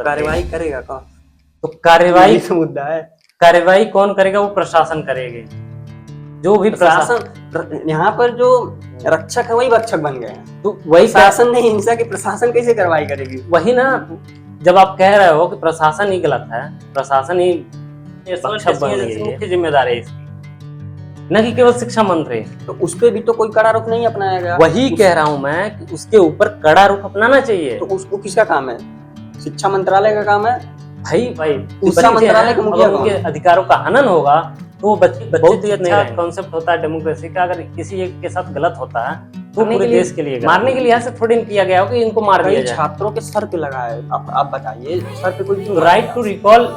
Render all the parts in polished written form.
कार्यवाही करेगा कौन? तो कार्यवाही यही तो मुद्दा है। कार्यवाही कौन करेगा? वो प्रशासन करेगी। जो भी प्रशासन यहाँ पर जो रक्षक है वही भक्षक बन गए हैं। तो वही प्रशासन नहीं हिंसा की, प्रशासन कैसे कार्रवाई करेगी? वही ना, जब आप कह रहे हो कि प्रशासन ही गलत है, प्रशासन ही भक्षक बन गई है, जिम्मेदारी है इसकी, न कि केवल शिक्षा मंत्री। तो उस पर भी तो कोई कड़ा रुख नहीं अपनाया गया। वही कह रहा हूं मैं कि उसके ऊपर कड़ा रुख अपनाना चाहिए। तो उसको किसका काम है? शिक्षा मंत्रालय का काम है भाई शिक्षा मंत्रालय का मुखिया उनके अधिकारों का हनन होगा तो वो बच्चे बहुत ही अच्छा कॉन्सेप्ट होता है डेमोक्रेसी का। अगर किसी एक के साथ गलत होता है तो पूरे देश के लिए मारने के लिहाज से थोड़ी किया गया हो कि इनको मार दिया जाए। छात्रों के सर पे लगा है, आप बताइए सर पे कोई तो राइट टू रिकॉल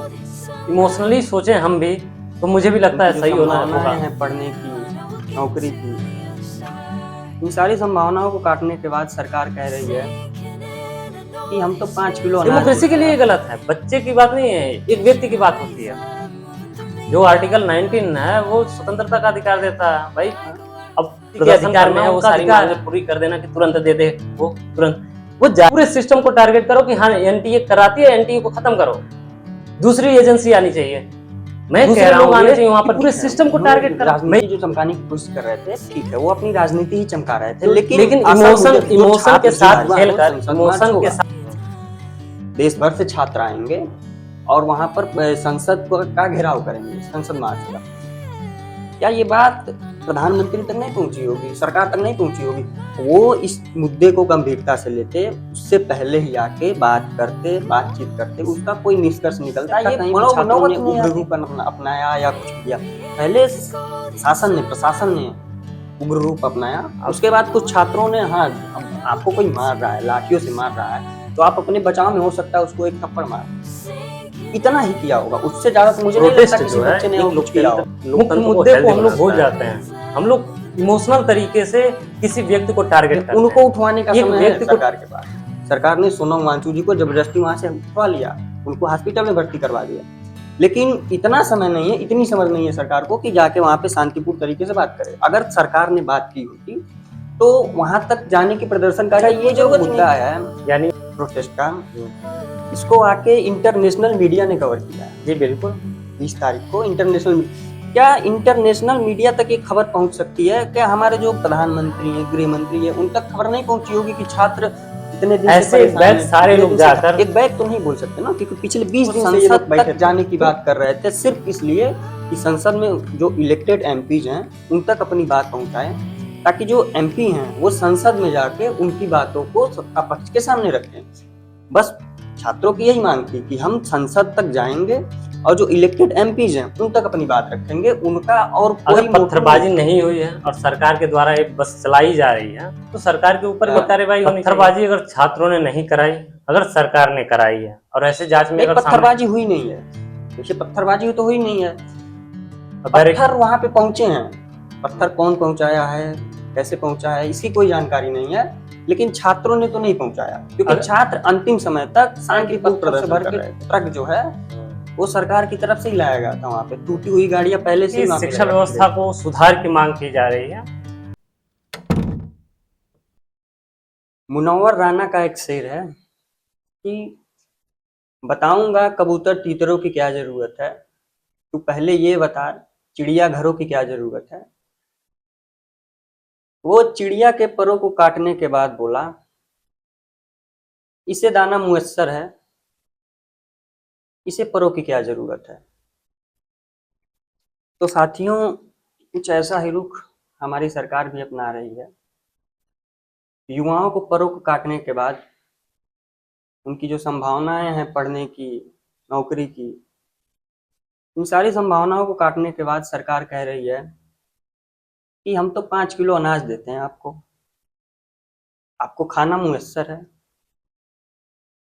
इमोशनली सोचे हम भी, तो मुझे भी लगता है सही होना है। पढ़ने की, नौकरी की, इन सारी संभावनाओं को काटने के बाद सरकार कह रही है कि हम तो 5 किलो डेमोक्रेसी के लिए गलत है। बच्चे की बात नहीं है, एक व्यक्ति की बात होती है। जो आर्टिकल 19 है वो स्वतंत्रता का अधिकार देता है भाई। अब अधिकार में है वो सारी मांगें पूरी कर देना कि तुरंत दे दे, वो तुरंत वो पूरे सिस्टम को टारगेट करो कि हाँ एनटीए कराती है, एनटीए को खत्म करो, दूसरी एजेंसी आनी चाहिए। मैं कह रहा हूँ आने चाहिए वहां पर, पूरे सिस्टम को टारगेट कर। राजनीति जो चमकाने की कोशिश कर रहे थे, ठीक है, वो अपनी राजनीति ही चमका रहे थे, लेकिन इमोशन के साथ खेलकर, इमोशन के साथ देश भर से छात्र आएंगे और वहां पर संसद का घेराव करेंगे, संसद मार्च का। क्या ये बात प्रधानमंत्री तक नहीं पहुंची होगी, सरकार तक नहीं पहुंची होगी? वो इस मुद्दे को गंभीरता से लेते, उससे पहले ही आके बात करते, बातचीत करते, उसका कोई निष्कर्ष निकलता। ये छात्रों ने उग्र रूप अपनाया या कुछ किया? पहले शासन ने, प्रशासन ने उग्र रूप अपनाया, उसके बाद कुछ छात्रों ने, हाँ आपको कोई मार रहा है, लाठियों से मार रहा है, तो आप अपने बचाव में हो सकता है उसको एक थप्पड़ मार, इतना ही किया होगा। उससे ज्यादा तो मुझे नहीं लगता किसी बच्चे ने कुछ किया होगा। मुख्य मुद्दे को हम लोग भूल जाते हैं। हम लोग इमोशनल तरीके से किसी व्यक्ति को टारगेट करते हैं। उनको उठवाने का समय है सरकार के पास। सरकार ने सोनम वांगचुक जी को जबरदस्ती वहां से उठवा लिया, उनको हॉस्पिटल में भर्ती करवा दिया, लेकिन इतना समय नहीं है, इतनी समझ नहीं है सरकार को कि जाके वहां पे शांतिपूर्ण तरीके से बात करे। अगर सरकार ने बात की होती तो वहां तक जाने की, प्रदर्शन का ये जो मुद्दा है यानी प्रोटेस्ट का, इसको आके इंटरनेशनल मीडिया ने कवर किया है। जी बिल्कुल, 20 तारीख को क्या इंटरनेशनल मीडिया तक एक खबर पहुंच सकती है? क्या हमारे जो प्रधानमंत्री है, गृह मंत्री है, उन तक खबर नहीं पहुंची होगी कि छात्र इतने दिन ऐसे बैग सारे लोग जाकर, एक बैग तो नहीं बोल सकते ना, क्योंकि पिछले 20 दिन से संसद तक जाने की बात कर रहे थे, सिर्फ इसलिए कि संसद में जो इलेक्टेड एमपीज हैं उन तक अपनी बात पहुंचाएं, ताकि जो एमपी हैं वो संसद में जाके उनकी बातों को सत्ता पक्ष के सामने रखें। बस छात्रों की यही मांग थी कि हम संसद तक जाएंगे और जो इलेक्टेड एमपीज हैं उन तक अपनी बात रखेंगे, उनका और कोई पत्थरबाजी नहीं हुई है और सरकार के द्वारा एक बस चलाई जा रही है, तो सरकार के ऊपर कार्रवाई होनी चाहिए। पत्थरबाजी अगर छात्रों ने नहीं कराई, अगर सरकार ने कराई है और ऐसे जांच में अगर पत्थरबाजी हुई नहीं है, देखिए पत्थरबाजी तो हुई नहीं है, पत्थर वहां पे पहुंचे हैं, पत्थर कौन पहुंचाया है, कैसे पहुंचा है, इसकी कोई जानकारी नहीं है, लेकिन छात्रों ने तो नहीं पहुंचाया, क्योंकि छात्र अंतिम समय तक शांतिपूर्ण प्रदर्शन भर के ट्रक जो है वो सरकार की तरफ से ही लाया गया था। वहां पे टूटी हुई गाड़ियां पहले से ही। शिक्षा व्यवस्था को सुधार की मांग की जा रही है। मुनव्वर राना का एक शेर है कि बताऊंगा कबूतर तीतरों की क्या जरूरत है, तू पहले ये बता चिड़िया घरों की क्या जरूरत है। वो चिड़िया के परों को काटने के बाद बोला, इसे दाना मुयस्सर है, इसे परों की क्या जरूरत है। तो साथियों, कुछ ऐसा ही रुख हमारी सरकार भी अपना रही है। युवाओं को परों को काटने के बाद उनकी जो संभावनाएं हैं पढ़ने की, नौकरी की, इन सारी संभावनाओं को काटने के बाद सरकार कह रही है कि हम तो 5 किलो अनाज देते हैं आपको, आपको खाना मुयस्सर है,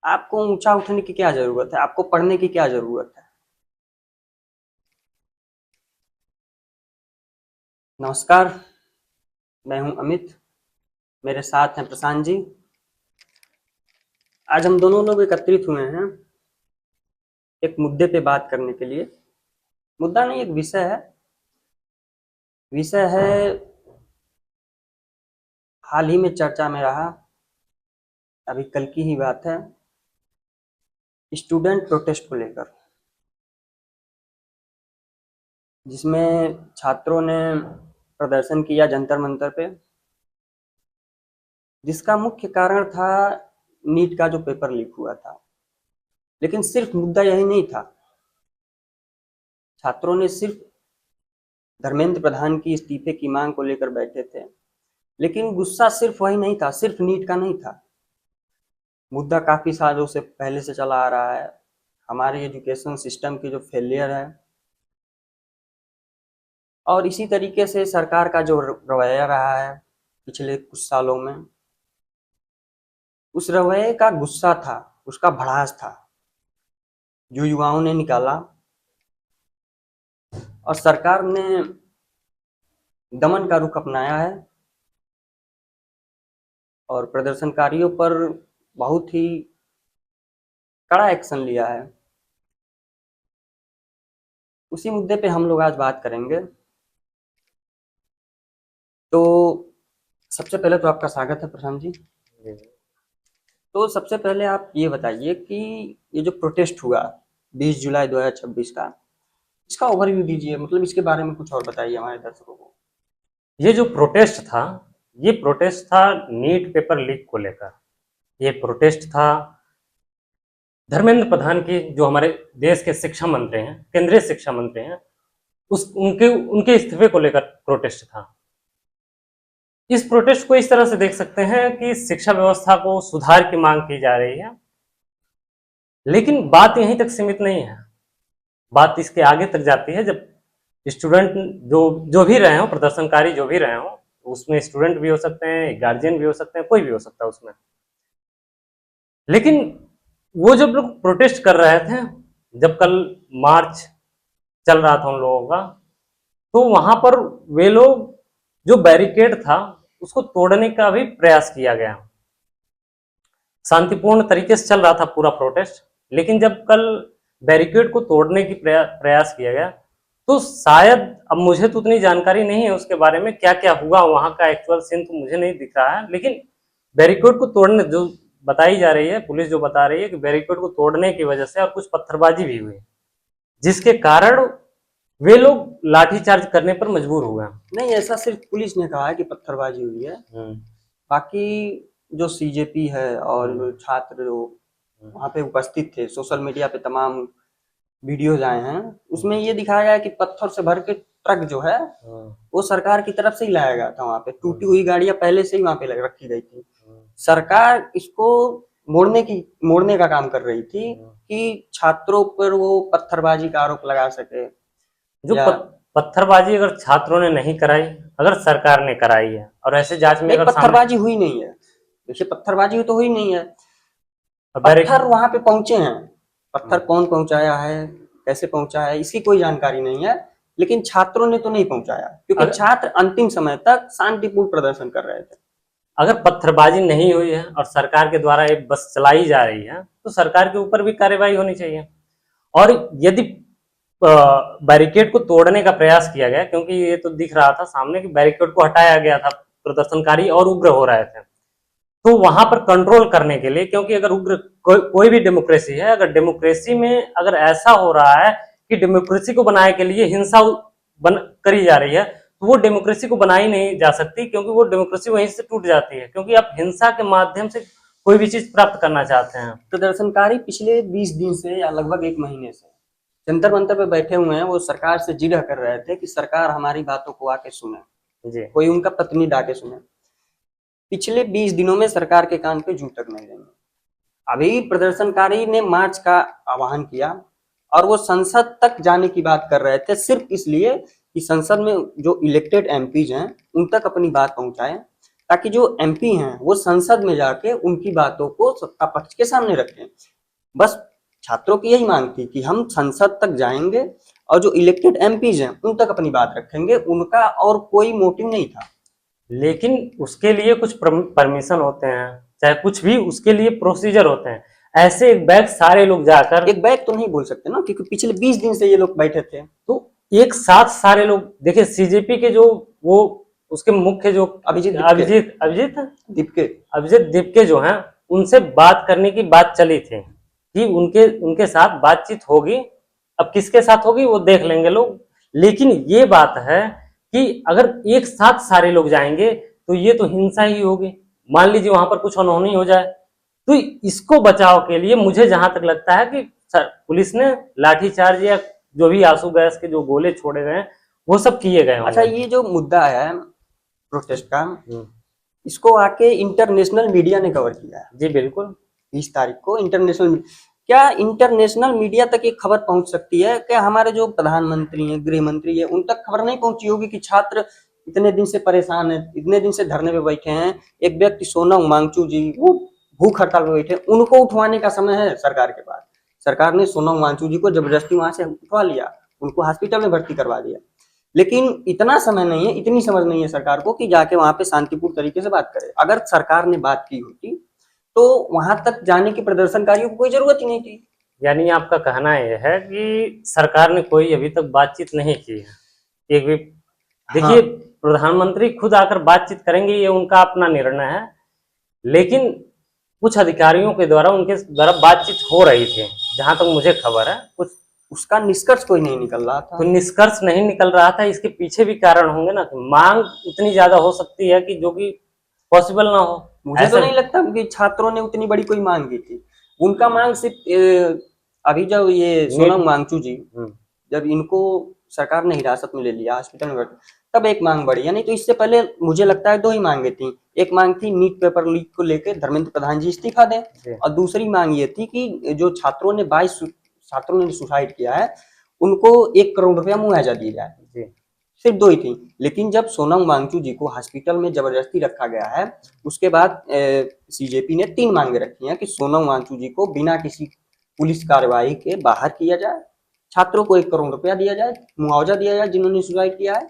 आपको ऊंचा उठने की क्या जरूरत है, आपको पढ़ने की क्या जरूरत है। नमस्कार, मैं हूं अमित, मेरे साथ हैं प्रशांत जी। आज हम दोनों लोग एकत्रित हुए हैं एक मुद्दे पे बात करने के लिए। मुद्दा नहीं, एक विषय है। विषय है हाल ही में चर्चा में रहा, अभी कल की ही बात है, स्टूडेंट प्रोटेस्ट को लेकर, जिसमें छात्रों ने प्रदर्शन किया जंतर मंतर पे, जिसका मुख्य कारण था नीट का जो पेपर लीक हुआ था। लेकिन सिर्फ मुद्दा यही नहीं था, छात्रों ने सिर्फ धर्मेंद्र प्रधान की इस्तीफे की मांग को लेकर बैठे थे, लेकिन गुस्सा सिर्फ वही नहीं था, सिर्फ नीट का नहीं था। मुद्दा काफी सालों से पहले से चला आ रहा है, हमारे एजुकेशन सिस्टम की जो फेलियर है, और इसी तरीके से सरकार का जो रवैया रहा है पिछले कुछ सालों में, उस रवैये का गुस्सा था, उसका भड़ास था, जो युवाओं ने निकाला और सरकार ने दमन का रुख अपनाया है और प्रदर्शनकारियों पर बहुत ही कड़ा एक्शन लिया है। उसी मुद्दे पे हम लोग आज बात करेंगे। तो सबसे पहले तो आपका स्वागत है प्रशांत जी। तो सबसे पहले आप ये बताइए कि ये जो प्रोटेस्ट हुआ 20 जुलाई 2026 का, इसका ओवरव्यू दीजिए, मतलब इसके बारे में कुछ और बताइए हमारे दर्शकों को। ये जो प्रोटेस्ट था, ये प्रोटेस्ट था नीट पेपर लीक को लेकर। ये प्रोटेस्ट था धर्मेंद्र प्रधान की, जो हमारे देश के शिक्षा मंत्री हैं, केंद्रीय शिक्षा मंत्री हैं, उनके इस्तीफे को लेकर प्रोटेस्ट था। इस प्रोटेस्ट को इस तरह से देख सकते हैं कि शिक्षा व्यवस्था को सुधार की मांग की जा रही है, लेकिन बात यहीं तक सीमित नहीं है, बात इसके आगे तक जाती है। जब स्टूडेंट जो भी रहे हो, प्रदर्शनकारी जो भी रहे हो, उसमें स्टूडेंट भी हो सकते हैं, गार्जियन भी हो सकते हैं, कोई भी हो सकता है उसमें। लेकिन वो जब लोग प्रोटेस्ट कर रहे थे, जब कल मार्च चल रहा था उन लोगों का, तो वहां पर वे लोग, जो बैरिकेड था उसको तोड़ने का भी प्रयास किया गया। शांतिपूर्ण तरीके से चल रहा था पूरा प्रोटेस्ट, लेकिन जब कल बैरिकेड को तोड़ने की प्रयास किया गया, तो शायद, अब मुझे तो उतनी जानकारी नहीं है उसके बारे में, क्या क्या हुआ वहां का एक्चुअल सीन तो मुझे नहीं दिख रहा है, लेकिन बैरिकेड को तोड़ने जो बताई जा रही है, पुलिस जो बता रही है कि बैरिकेड को तोड़ने की वजह से और कुछ पत्थरबाजी भी हुई, जिसके कारण वे लोग लाठीचार्ज करने पर मजबूर हुए। नहीं, ऐसा सिर्फ पुलिस ने कहा है कि पत्थरबाजी हुई है, बाकी जो सीजेपी है और छात्र जो वहां पे उपस्थित थे, सोशल मीडिया पे तमाम वीडियोज आए हैं, उसमें ये दिखाया गया कि पत्थर से भर के ट्रक जो है वो सरकार की तरफ से ही लाया गया था। वहां पे टूटी हुई गाड़ियां पहले से ही वहां पे रखी गई थी। सरकार इसको मोड़ने का काम कर रही थी कि छात्रों पर वो पत्थरबाजी का आरोप लगा सके। जो पत्थरबाजी अगर छात्रों ने नहीं कराई, अगर सरकार ने कराई है, और ऐसे जांच में अगर पत्थरबाजी हुई नहीं है, देखिए पत्थरबाजी तो हुई नहीं है, पत्थर वहां पे पहुंचे हैं, पत्थर कौन पहुंचाया है, कैसे पहुंचा है, इसकी कोई जानकारी नहीं है, लेकिन छात्रों ने तो नहीं पहुंचाया, क्योंकि छात्र अंतिम समय तक शांतिपूर्ण प्रदर्शन कर रहे थे। अगर पत्थरबाजी नहीं हुई है और सरकार के द्वारा एक बस चलाई जा रही है, तो सरकार के ऊपर भी कार्रवाई होनी चाहिए। और यदि बैरिकेड को तोड़ने का प्रयास किया गया, क्योंकि ये तो दिख रहा था सामने कि बैरिकेड को हटाया गया था, प्रदर्शनकारी और उग्र हो रहे थे, तो वहां पर कंट्रोल करने के लिए, क्योंकि अगर उग्र कोई भी डेमोक्रेसी है, अगर डेमोक्रेसी में अगर ऐसा हो रहा है कि डेमोक्रेसी को बनाने के लिए हिंसा करी जा रही है, तो वो डेमोक्रेसी को बनाई नहीं जा सकती, क्योंकि वो डेमोक्रेसी वहीं से टूट जाती है, क्योंकि आप हिंसा के माध्यम से कोई भी चीज प्राप्त करना चाहते हैं। प्रदर्शनकारी पिछले 20 दिन से या लगभग 1 महीने से जंतर मंतर पे बैठे हुए हैं, वो सरकार से जिरह कर रहे थे कि सरकार हमारी बातों को आके सुने जी, कोई उनका प्रतिनिधि आके सुने। पिछले 20 दिनों में सरकार के कान पे जू तक नहीं देंगे। अभी प्रदर्शनकारी ने मार्च का आह्वान किया और वो संसद तक जाने की बात कर रहे थे, सिर्फ इसलिए कि संसद में जो इलेक्टेड एमपीज हैं उन तक अपनी बात पहुंचाएं, ताकि जो एमपी हैं वो संसद में जाके उनकी बातों को सत्ता पक्ष के सामने रखें। बस छात्रों की यही मांग थी कि हम संसद तक जाएंगे और जो इलेक्टेड एमपीज हैं उन तक अपनी बात रखेंगे, उनका और कोई मोटिव नहीं था। लेकिन उसके लिए कुछ परमिशन होते हैं, चाहे कुछ भी, उसके लिए प्रोसीजर होते हैं। ऐसे एक बैग सारे लोग जाकर, एक बैग तो नहीं बोल सकते ना, क्योंकि पिछले 20 दिन से ये लोग बैठे थे, तो एक साथ सारे लोग, देखिए सीजेपी के जो वो उसके मुख्य जो अभिजीत दीपके जो हैं, उनसे बात करने की बात चली थी कि उनके साथ बातचीत होगी। अब किसके साथ होगी वो देख लेंगे लोग, लेकिन ये बात है कि अगर एक साथ सारे लोग जाएंगे तो ये तो हिंसा ही होगी। मान लीजिए वहां पर कुछ अनहोनी हो जाए, तो इसको बचाव के लिए मुझे जहां तक लगता है कि पुलिस ने लाठीचार्ज या जो भी आंसू गैस के जो गोले छोड़े गए वो सब किए गए। अच्छा, ये जो मुद्दा है प्रोटेस्ट का, इसको आके इंटरनेशनल मीडिया ने कवर किया है। जी बिल्कुल, 20 तारीख को क्या इंटरनेशनल मीडिया तक ये खबर पहुंच सकती है? क्या हमारे जो प्रधानमंत्री हैं, गृह मंत्री है, उन तक खबर नहीं पहुंची होगी कि छात्र इतने दिन से परेशान है, इतने दिन से धरने पे बैठे हैं? एक व्यक्ति सोनम वांगचू जी वो भूख हड़ताल पे बैठे, उनको उठवाने का समय है सरकार के पास। सरकार ने सोनम वांगचू जी को जबरदस्ती वहां से उठवा लिया, उनको हॉस्पिटल में भर्ती करवा दिया, लेकिन इतना समय नहीं है, इतनी समझ नहीं है सरकार को कि जाके वहां पे शांतिपूर्ण तरीके से बात करे। अगर सरकार ने बात की होती तो वहां तक जाने की प्रदर्शनकारियों को कोई जरूरत ही नहीं थी। यानी आपका कहना यह है कि सरकार ने कोई अभी तक बातचीत नहीं की है। एक भी देखिए, हाँ। प्रधानमंत्री खुद आकर बातचीत करेंगे ये उनका अपना निर्णय है, लेकिन कुछ अधिकारियों के द्वारा उनके द्वारा बातचीत हो रही थी, जहां तक मुझे खबर है। कुछ उसका निष्कर्ष कोई नहीं निकल रहा था। तो निष्कर्ष नहीं निकल रहा था, इसके पीछे भी कारण होंगे ना। मांग उतनी ज्यादा हो सकती है कि जो कि पॉसिबल ना हो। मुझे तो नहीं लगता कि छात्रों ने उतनी बड़ी कोई मांग की थी। उनका मांग सिर्फ अभी जब ये सोनम वांगचू जी, जब इनको सरकार ने हिरासत में ले लिया, हॉस्पिटल में, तब एक मांग बढ़ी। यानी तो इससे पहले मुझे लगता है 2 ही मांगे थी। एक मांग थी नीट पेपर लीक को लेकर धर्मेंद्र प्रधान जी इस्तीफा दें, और दूसरी मांग ये थी कि जो छात्रों ने 22 छात्रों ने सुसाइड किया है उनको 1 करोड़ रुपया मुआवजा दिया जाए। सिर्फ 2 ही थी। लेकिन जब सोनम वांगचू जी को हॉस्पिटल में जबरदस्ती रखा गया है, उसके बाद सीजेपी ने 3 मांगे रखी हैं कि सोनम वांगचू जी को बिना किसी पुलिस कार्रवाई के बाहर किया जाए, छात्रों को 1 करोड़ रुपया दिया जाए, मुआवजा दिया जाए जिन्होंने सुसाइड किया है,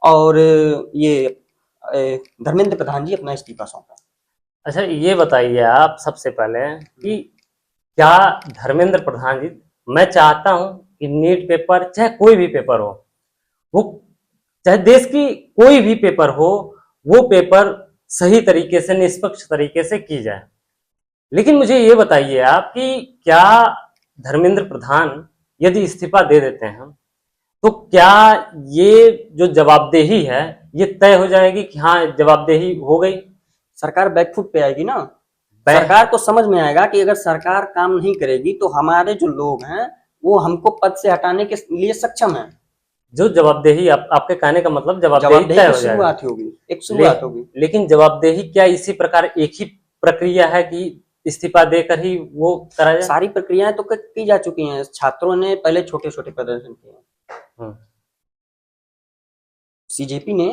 और ये धर्मेंद्र प्रधान जी अपना इस्तीफा सौंपा। अच्छा, ये बताइए आप सबसे पहले कि क्या धर्मेंद्र प्रधान जी, मैं चाहता हूं कि नीट पेपर चाहे कोई भी पेपर हो, वो चाहे देश की कोई भी पेपर हो, वो पेपर सही तरीके से, निष्पक्ष तरीके से की जाए। लेकिन मुझे ये बताइए आप कि क्या धर्मेंद्र प्रधान यदि इस्तीफा दे देते हैं तो क्या ये जो जवाबदेही है ये तय हो जाएगी कि हाँ जवाबदेही हो गई? सरकार बैकफुट पे आएगी ना। सरकार को समझ में आएगा कि अगर सरकार काम नहीं करेगी तो हमारे जो लोग हैं वो हमको पद से हटाने के लिए सक्षम है। जो जवाबदेही आपके कहने का मतलब जवाबदेही तय हो शुरुआत होगी, एक शुरुआत होगी। लेकिन जवाबदेही क्या इसी प्रकार एक ही प्रक्रिया है कि इस्तीफा देकर ही वो करा जाए? सारी प्रक्रियाएं तो की जा चुकी हैं। छात्रों ने पहले छोटे छोटे प्रदर्शन किए हैं। सीजेपी ने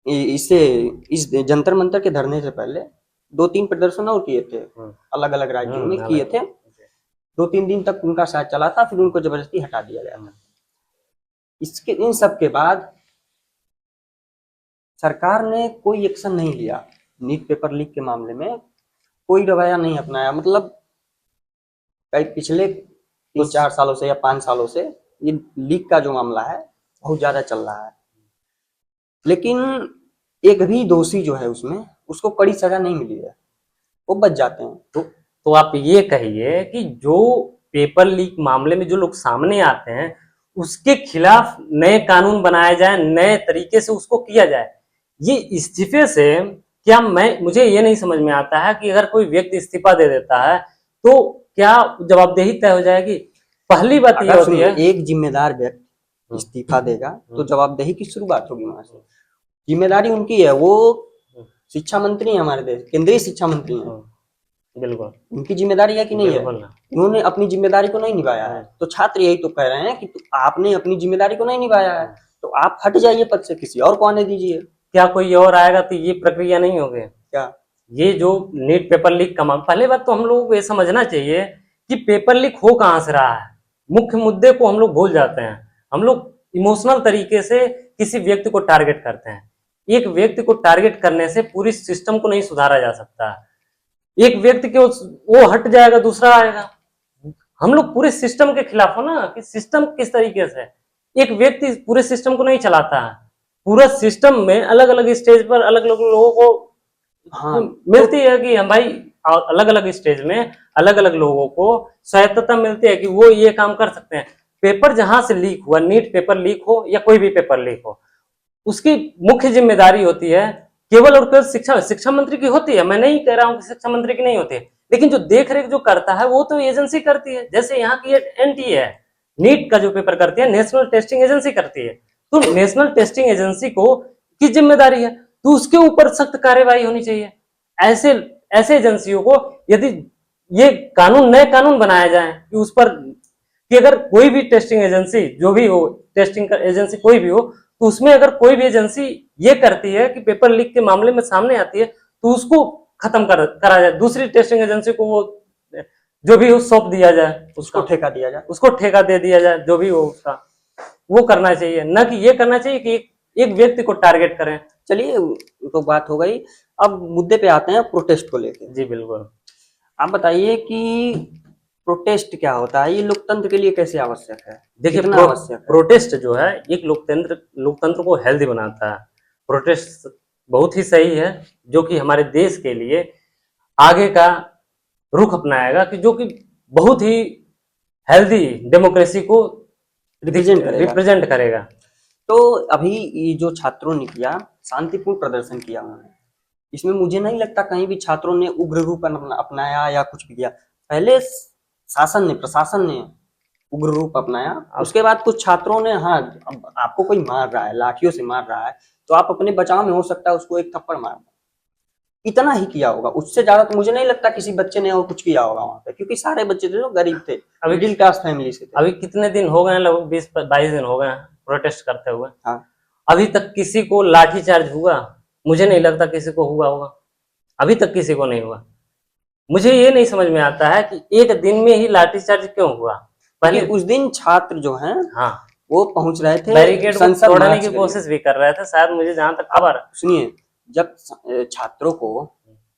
इस जंतर मंतर के धरने से पहले 2-3 प्रदर्शन और किए थे, अलग अलग राज्यों में किए थे। 2-3 दिन तक उनका साथ चला था, फिर उनको जबरदस्ती हटा दिया गया था। इन सब के बाद सरकार ने कोई एक्शन नहीं लिया। नीट पेपर लीक के मामले में कोई रवैया नहीं अपनाया। मतलब पिछले 3-4 सालों से या 5 सालों से ये लीक का जो मामला है बहुत ज्यादा चल रहा है, लेकिन एक भी दोषी जो है उसमें उसको कड़ी सजा नहीं मिली है, वो बच जाते हैं। तो आप ये कहिए कि जो पेपर लीक मामले में जो लोग सामने आते हैं उसके खिलाफ नए कानून बनाए जाए, नए तरीके से उसको किया जाए। ये इस्तीफे से क्या, मुझे ये नहीं समझ में आता है कि अगर कोई व्यक्ति इस्तीफा दे देता है तो क्या जवाबदेही तय हो जाएगी? पहली बात ये होती है, एक जिम्मेदार व्यक्ति इस्तीफा देगा तो जवाबदेही की शुरुआत होगी वहां से। जिम्मेदारी उनकी है, वो शिक्षा मंत्री है हमारे देश, केंद्रीय शिक्षा मंत्री है। बिल्कुल उनकी जिम्मेदारी है कि नहीं है? उन्होंने अपनी जिम्मेदारी को नहीं निभाया है, तो छात्र यही तो कह रहे हैं कि आपने अपनी जिम्मेदारी को नहीं निभाया है, तो आप हट जाइए पद से, किसी और को आने दीजिए। क्या कोई और आएगा तो ये प्रक्रिया नहीं होगी क्या? ये जो नीट पेपर लीक का मामला, पहले बात तो हम लोगों को ये समझना चाहिए कि पेपर लीक हो कहां से रहा है। मुख्य मुद्दे को हम लोग भूल जाते हैं। हम लोग इमोशनल तरीके से किसी व्यक्ति को टारगेट करते हैं। एक व्यक्ति को टारगेट करने से पूरी सिस्टम को नहीं सुधारा जा सकता। एक व्यक्ति के वो हट जाएगा, दूसरा आएगा। हम लोग पूरे सिस्टम के खिलाफ हो ना, कि सिस्टम किस तरीके से, एक व्यक्ति पूरे सिस्टम को नहीं चलाता है। पूरा सिस्टम में अलग अलग स्टेज पर अलग अलग लोगों को मिलती है कि हम भाई अलग अलग स्टेज में अलग अलग लोगों को स्वायत्तता मिलती है कि वो ये काम कर सकते हैं। पेपर जहां से लीक हुआ, नीट पेपर लीक हो या कोई भी पेपर लीक हो, उसकी मुख्य जिम्मेदारी होती है केवल और केवल शिक्षा मंत्री की होती है। मैं नहीं कह रहा हूं कि शिक्षा मंत्री की नहीं होती है, लेकिन जो देख रेख जो करता है वो तो एजेंसी करती है। जैसे यहाँ की एनटीए है, नीट का जो पेपर करती है नेशनल टेस्टिंग एजेंसी करती है। तो नेशनल टेस्टिंग एजेंसी को की जिम्मेदारी है, तो उसके ऊपर सख्त कार्यवाही होनी चाहिए। ऐसे ऐसे एजेंसियों को यदि ये कानून, नए कानून बनाया जाए कि उस पर कि अगर कोई भी टेस्टिंग एजेंसी जो भी हो, टेस्टिंग एजेंसी कोई भी हो, तो उसमें अगर कोई भी एजेंसी ये करती है कि पेपर लीक के मामले में सामने आती है, तो उसको खत्म करा जाए, दूसरी टेस्टिंग एजेंसी को वो जो भी हो सौंप दिया जाए, उसको ठेका दिया जाए, उसको ठेका दे दिया जाए, जो भी हो उसका वो करना चाहिए। न कि ये करना चाहिए कि एक व्यक्ति को टारगेट करें। चलिए तो बात हो गई, अब मुद्दे पे आते हैं प्रोटेस्ट को लेकर। जी बिल्कुल। आप बताइए कि प्रोटेस्ट क्या होता है, ये लोकतंत्र के लिए कैसे आवश्यक है? देखिए आवश्यक है प्रोटेस्ट जो है एक लोकतंत्र को हेल्दी बनाता है। प्रोटेस्ट बहुत ही सही है, जो कि हमारे देश के लिए आगे का रुख अपनाएगा, कि जो कि बहुत ही हेल्दी डेमोक्रेसी को रिप्रेजेंट करेगा। तो अभी ये जो छात्रों ने किया, शांतिपूर्ण प्रदर्शन किया उन्होंने, इसमें मुझे नहीं लगता कहीं भी छात्रों ने उग्र रूप अपनाया या कुछ भी किया। पहले प्रशासन ने उग्र रूप अपनाया, उसके बाद कुछ छात्रों ने, हाँ अब आपको कोई मार रहा है, लाठियों से मार रहा है, तो आप अपने बचाव में हो सकता है उसको एक थप्पड़ मार दो, इतना ही किया होगा। उससे ज्यादा तो मुझे नहीं लगता किसी बच्चे ने और कुछ किया होगा वहां पे, क्योंकि सारे बच्चे थे जो गरीब थे, मिडिल क्लास फैमिली से थे। अभी कितने दिन हो गए, लगभग 20-22 दिन हो गए प्रोटेस्ट करते हुए। हाँ, अभी तक किसी को लाठीचार्ज हुआ? मुझे नहीं लगता किसी को हुआ होगा, अभी तक किसी को नहीं हुआ। मुझे ये नहीं समझ में आता है कि एक दिन में ही लाठीचार्ज क्यों हुआ। पहले उस दिन छात्र जो हैं, हाँ, वो पहुंच रहे थे, बैरिकेड को तोड़ने की कोशिश भी कर रहे थे शायद, मुझे जहां तक खबर। सुनिए, जब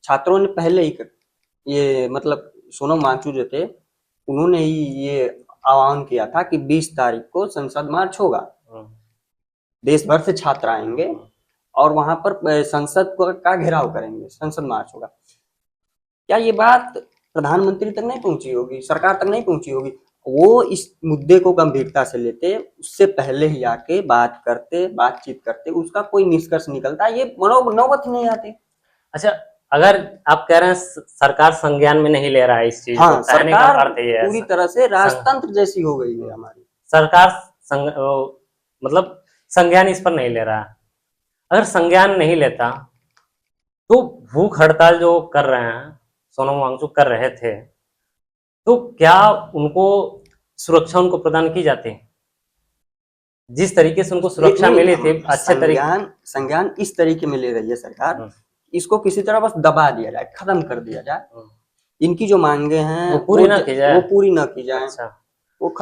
छात्रों ने पहले ही ये मतलब सोनम वांगचुक जो थे, उन्होंने ही ये आह्वान किया था कि 20 तारीख को संसद मार्च होगा, देश भर से छात्र आएंगे और वहां पर संसद का घेराव करेंगे, संसद मार्च होगा। क्या ये बात प्रधानमंत्री तक नहीं पहुंची होगी, सरकार तक नहीं पहुंची होगी? वो इस मुद्दे को गंभीरता से लेते, उससे पहले ही आके बातचीत करते, उसका कोई निष्कर्ष निकलता, ये नौबत ही नहीं आती। अच्छा, अगर आप कह रहे हैं सरकार संज्ञान में नहीं ले रहा है इस चीज हाँ, को, कहने का अर्थ ये है पूरी तरह से राजतंत्र जैसी हो गई है हमारी सरकार, मतलब संज्ञान इस पर नहीं ले रहा। अगर संज्ञान नहीं लेता तो भूख हड़ताल जो कर रहे हैं, सोनम वांगचुक कर रहे थे, तो क्या उनको सुरक्षा उनको प्रदान की जाती? जिस तरीके से उनको सुरक्षा मिली थी, अच्छे तरीके संज्ञान इस तरीके में ले रही है सरकार, इसको किसी तरह बस दबा दिया जाए, खत्म कर दिया जाए, इनकी जो मांगे हैं वो पूरी ना की जाए, वो पूरी ना की जाए। अच्छा, वो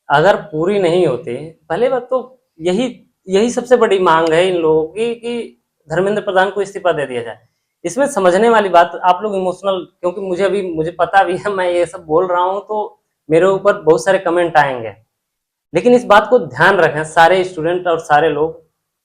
अगर पूरी नहीं होती, पहले बात तो यही सबसे बड़ी मांग है इन लोगों की कि धर्मेंद्र प्रधान को इस्तीफा दे दिया जाए। इसमें समझने वाली बात, आप लोग इमोशनल, क्योंकि मुझे पता भी है, मैं ये सब बोल रहा हूँ तो मेरे ऊपर बहुत सारे कमेंट आएंगे, लेकिन इस बात को ध्यान रखें सारे स्टूडेंट और सारे लोग,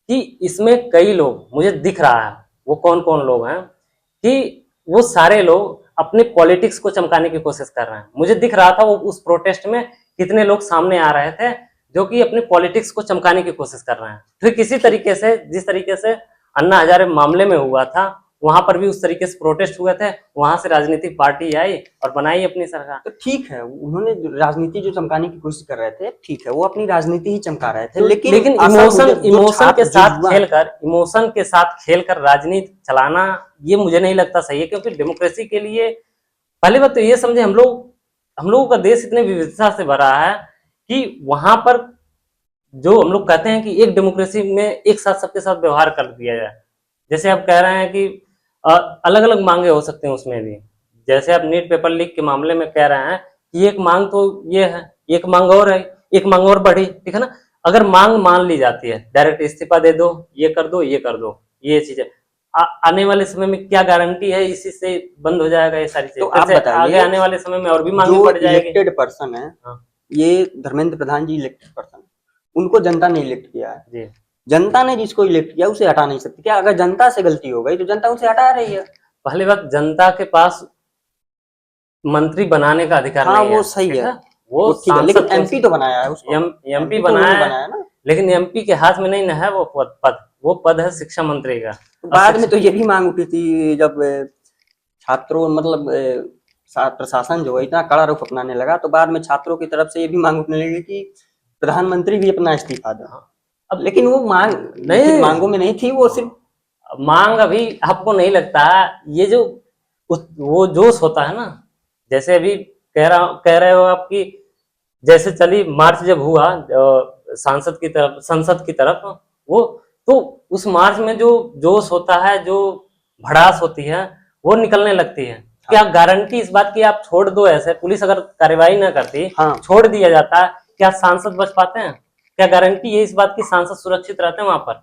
कि इसमें कई लोग, मुझे दिख रहा है वो कौन कौन लोग हैं, कि वो सारे लोग अपने पॉलिटिक्स को चमकाने की कोशिश कर रहे हैं। मुझे दिख रहा था वो उस प्रोटेस्ट में कितने लोग सामने आ रहे थे जो कि अपने पॉलिटिक्स को चमकाने की कोशिश कर रहे हैं। फिर किसी तरीके से, जिस तरीके से अन्ना हजारे मामले में हुआ था, वहां पर भी उस तरीके से प्रोटेस्ट हुए थे, वहां से राजनीतिक पार्टी आई और बनाई अपनी सरकार। तो ठीक है, उन्होंने राजनीति जो चमकाने की कोशिश कर रहे थे, ठीक है, वो अपनी राजनीति ही चमका रहे थे, लेकिन इमोशन के साथ खेलकर राजनीति चलाना, ये मुझे नहीं लगता सही है। क्योंकि डेमोक्रेसी के लिए पहली बात तो ये समझे, हम लोगों का देश इतने विविधता से भरा है कि वहां पर जो हम लोग कहते हैं कि एक डेमोक्रेसी में एक साथ सबके साथ व्यवहार कर दिया जाए। जैसे आप कह रहे हैं कि अलग अलग मांगे हो सकते हैं उसमें भी, जैसे आप नीट पेपर लीक के मामले में कह रहे हैं कि एक मांग तो ये है, एक मांग और है, एक मांग और बढ़ी, ठीक है ना। अगर मांग मान ली जाती है, डायरेक्ट इस्तीफा दे दो, ये कर दो, ये चीजें आने वाले समय में क्या गारंटी है इसी से बंद हो जाएगा ये सारी चीजें? तो आप आगे आने वाले समय में और भी मांगे बढ़ जाएगी। इलेक्टेड पर्सन है, ये धर्मेंद्र प्रधान जी इलेक्टेड पर्सन, उनको जनता ने इलेक्ट किया है जी। जनता ने जिसको इलेक्ट किया उसे हटा नहीं सकती। क्या अगर जनता से गलती हो गई तो जनता उसे हटा रही है? पहली बात, जनता के पास मंत्री बनाने का अधिकार हाँ नहीं है, वो सही ठीक है, वो ठीक है, लेकिन सांसद एमपी तो बनाया है उसको, एमपी एमपी तो बनाया उन्होंने है, बनाया ना। लेकिन एमपी के हाथ में नहीं ना है वो पद वो पद है शिक्षा मंत्री का। तो और बाद में शिक्षा तो ये भी मांग उठी थी जब छात्रों मतलब प्रशासन जो है इतना कड़ा रुख अपनाने लगा, तो बाद में छात्रों की तरफ से ये भी मांग उठने लगी कि प्रधानमंत्री भी अपना इस्तीफा दें। हाँ, अब लेकिन वो मांग लिखित नहीं, मांगों में नहीं थी, वो सिर्फ मांग अभी आपको नहीं लगता ये जो वो जोश होता है ना, जैसे अभी कह रहे हो आप कि जैसे चली मार्च जब हुआ सांसद की तरफ संसद की तरफ, वो तो उस मार्च में जो जोश होता है, जो भड़ास होती है, वो निकलने लगती है। क्या गारंटी इस बात की आप छोड़ दो, ऐसे पुलिस अगर कार्रवाई ना करती, हाँ छोड़ दिया जाता, क्या सांसद बच पाते हैं? क्या गारंटी है इस बात की सांसद सुरक्षित रहते हैं वहां पर?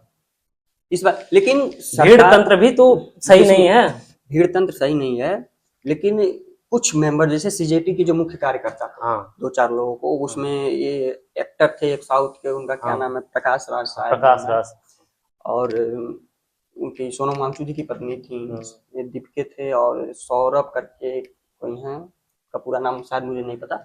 इस बार, लेकिन भीड़ सरकार तंत्र भी तो सही नहीं है। भीड़ तंत्र सही नहीं है, लेकिन कुछ मेंबर जैसे सीजेपी के जो मुख्य कार्यकर्ता थे, हाँ, 2-4 लोगों को उसमें, ये एक्टर थे एक साउथ के, उनका क्या हाँ, नाम है, प्रकाश राज शायद प्रकाश नाम है, राज। और उनकी सोनम वांगचुक की पत्नी थी, ये दीपिका थे, और सौरभ करके कोई हैं, का पूरा नाम शायद मुझे नहीं पता।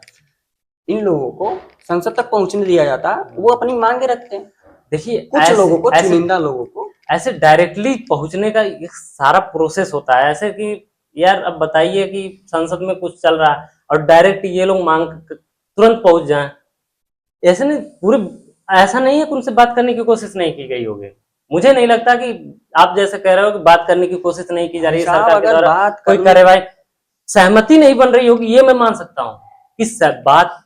इन लोगों को संसद तक पहुंचने दिया जाता, वो अपनी मांगे रखते हैं। देखिए कुछ लोगों को, ऐसे चुनिंदा लोगों को ऐसे डायरेक्टली पहुंचने का एक सारा प्रोसेस होता है, ऐसे कि यार अब बताइए कि संसद में कुछ चल रहा है और डायरेक्ट ये लोग मांग तुरंत पहुंच जाएं, ऐसे नहीं पूरे, ऐसा नहीं है कि उनसे बात करने की कोशिश नहीं की गई होगी। मुझे नहीं लगता कि आप जैसे कह रहे हो कि बात करने की कोशिश नहीं की जा रही है साहब, सरकार के अगर द्वारा, बात कोई करने कार्यवाही, सहमति नहीं बन रही होगी, ये मैं मान सकता हूँ कि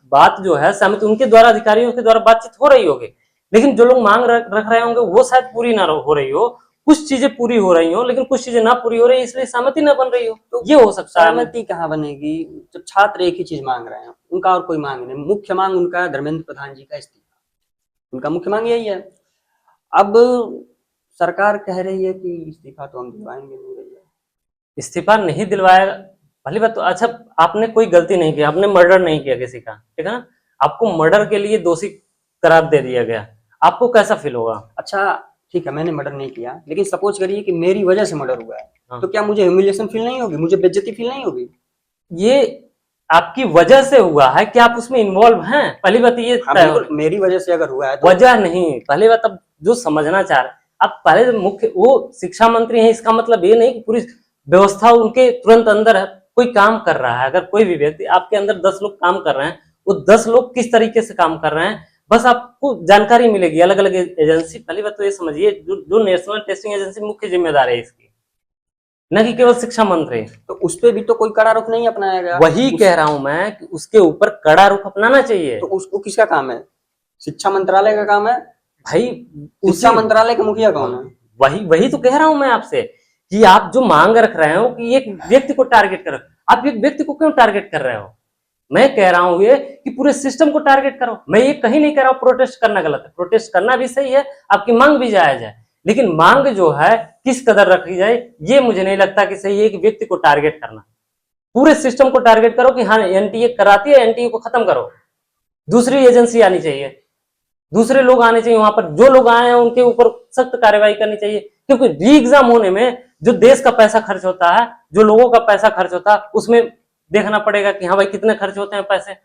बात जो है सहमति उनके द्वारा, अधिकारियों के द्वारा बातचीत हो रही होगी, लेकिन जो लोग मांग रख रहे होंगे वो शायद पूरी ना हो रही हो, कुछ चीजें पूरी हो रही हो लेकिन कुछ चीजें ना पूरी हो रही, इसलिए सहमति ना बन रही हो, तो ये हो सकता है। सहमति कहाँ बनेगी जब छात्र एक ही चीज मांग रहे हैं, उनका और कोई मांग नहीं, मुख्य मांग उनका है धर्मेंद्र प्रधान जी का इस्तीफा, उनका मुख्य मांग यही है। अब सरकार कह रही है कि इस्तीफा तो हम दिलवाएंगे नहीं भैया। इस्तीफा नहीं दिलवाया, पहली बात तो, अच्छा आपने कोई गलती नहीं की, आपने मर्डर नहीं किया किसी का, ठीक है ना, आपको मर्डर के लिए दोषी करार दे दिया गया, आपको कैसा फील होगा? अच्छा ठीक है, मैंने मर्डर नहीं किया, लेकिन सपोज करिए कि मेरी वजह से मर्डर हुआ है, हाँ। तो क्या मुझे ह्यूमिलिएशन फील नहीं होगी, मुझे बेइज्जती फील नहीं होगी? ये आपकी वजह से हुआ है कि आप उसमें इन्वॉल्व हैं, पहली बात ये हाँ बिल्कुल, मेरी वजह से अगर हुआ है तो वजह नहीं, पहली बात अब जो समझना चाह रहे, अब पहले मुख्य वो शिक्षा मंत्री हैं, इसका मतलब ये नहीं कि पूरी व्यवस्था उनके तुरंत अंदर है, कोई काम कर रहा है, अगर कोई भी व्यक्ति आपके अंदर 10 लोग काम कर रहे हैं, वो 10 लोग किस तरीके से काम कर रहे हैं, बस आपको जानकारी मिलेगी अलग अलग एजेंसी। पहली बात तो ये समझिए, जो नेशनल टेस्टिंग एजेंसी मुख्य जिम्मेदार है इसकी, न कि केवल शिक्षा मंत्री, तो उस पर भी तो कोई कड़ा रुख नहीं अपनाया गया। वही कह रहा हूं मैं कि उसके ऊपर कड़ा रुख अपनाना चाहिए। तो उसको किसका काम है? शिक्षा मंत्रालय का काम है भाई, शिक्षा मंत्रालय का मुखिया कौन है? वही वही तो कह रहा हूं मैं आपसे कि आप जो मांग रख रहे हो कि एक व्यक्ति को टारगेट करो, आप एक व्यक्ति को क्यों टारगेट कर रहे हो? मैं कह रहा हूं ये कि पूरे सिस्टम को टारगेट करो। मैं ये कहीं नहीं कह रहा हूं प्रोटेस्ट करना गलत है, प्रोटेस्ट करना भी सही है, आपकी मांग भी जायज है, लेकिन मांग जो है किस कदर रखी जाए ये मुझे नहीं लगता कि सही है। एक व्यक्ति को टारगेट करना, पूरे सिस्टम को टारगेट करो कि हाँ एनटीए कराती है, एनटीए को खत्म करो, दूसरी एजेंसी आनी चाहिए, दूसरे लोग आने चाहिए वहां पर, जो लोग आए हैं उनके ऊपर सख्त कार्रवाई करनी चाहिए, क्योंकि री एग्जाम होने में जो देश का पैसा खर्च होता है, जो लोगों का पैसा खर्च होता है, उसमें देखना पड़ेगा कि हाँ भाई कितने खर्च होते हैं पैसे,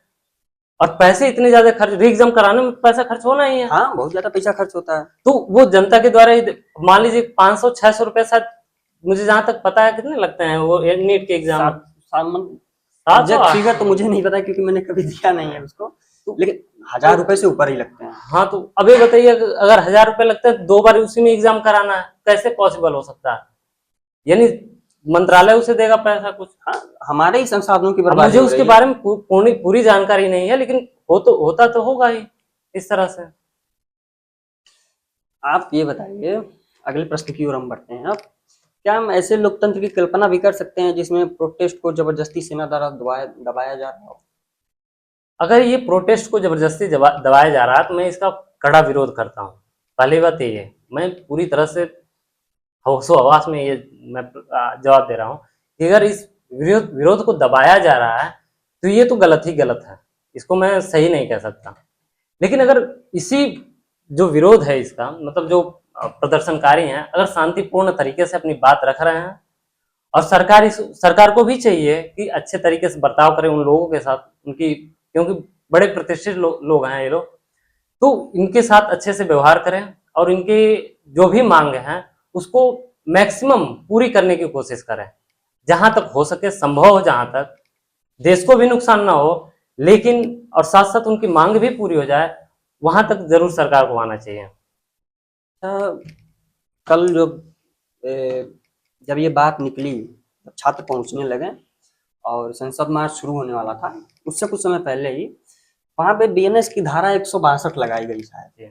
और पैसे इतने ज्यादा खर्च, री एग्जाम कराने में पैसा खर्च होना ही है। हाँ बहुत ज्यादा पैसा खर्च होता है। तो वो जनता के द्वारा मान लीजिए 500-600 रुपए शायद, मुझे जहां तक पता है कितने लगते हैं वो नीट के एग्जाम, एग्जैक्ट फिगर तो मुझे नहीं पता क्योंकि मैंने कभी दिया नहीं है उसको, लेकिन 1000 रुपए से ऊपर ही लगते हैं। हाँ तो अभी बताइए, अगर 1000 रुपए लगते हैं 2 बार उसी में एग्जाम कराना है, कैसे पॉसिबल हो सकता है? यानी मंत्रालय उसे देगा पैसा कुछ? हाँ, हमारे ही संसाधनों की अब बर्बादी मुझे हो उसके रही है। बारे में पूरी जानकारी नहीं है, लेकिन होता तो होगा ही इस तरह से। आप ये बताइए, अगले प्रश्न की ओर हम बढ़ते हैं। अब क्या हम ऐसे लोकतंत्र की कल्पना भी कर सकते हैं जिसमें प्रोटेस्ट को जबरदस्ती सेना द्वारा दबाया जा रहा हो? अगर ये प्रोटेस्ट को जबरदस्ती दबाया जा रहा है तो मैं इसका कड़ा विरोध करता हूँ। पहली बात ये है, मैं पूरी तरह से होशो हवास में ये मैं जवाब दे रहा हूँ कि अगर इस विरोध को दबाया जा रहा है तो ये तो गलत ही गलत है, इसको मैं सही नहीं कह सकता। लेकिन अगर इसी जो विरोध है इसका मतलब जो प्रदर्शनकारी हैं अगर शांतिपूर्ण तरीके से अपनी बात रख रहे हैं और सरकार को भी चाहिए कि अच्छे तरीके से बर्ताव करें उन लोगों के साथ, उनकी, क्योंकि बड़े प्रतिष्ठित लोग हैं ये लोग, तो इनके साथ अच्छे से व्यवहार करें और इनके जो भी मांग हैं उसको मैक्सिमम पूरी करने की कोशिश करें, जहां तक हो सके, संभव हो, जहां तक देश को भी नुकसान ना हो, लेकिन और साथ साथ उनकी मांग भी पूरी हो जाए, वहां तक जरूर सरकार को आना चाहिए। कल जो जब ये बात निकली, जब छात्र पहुंचने लगे और संसद मार्च शुरू होने वाला था, उससे कुछ समय पहले ही वहां पे बीएनएस की धारा 162 लगाई गई शायद।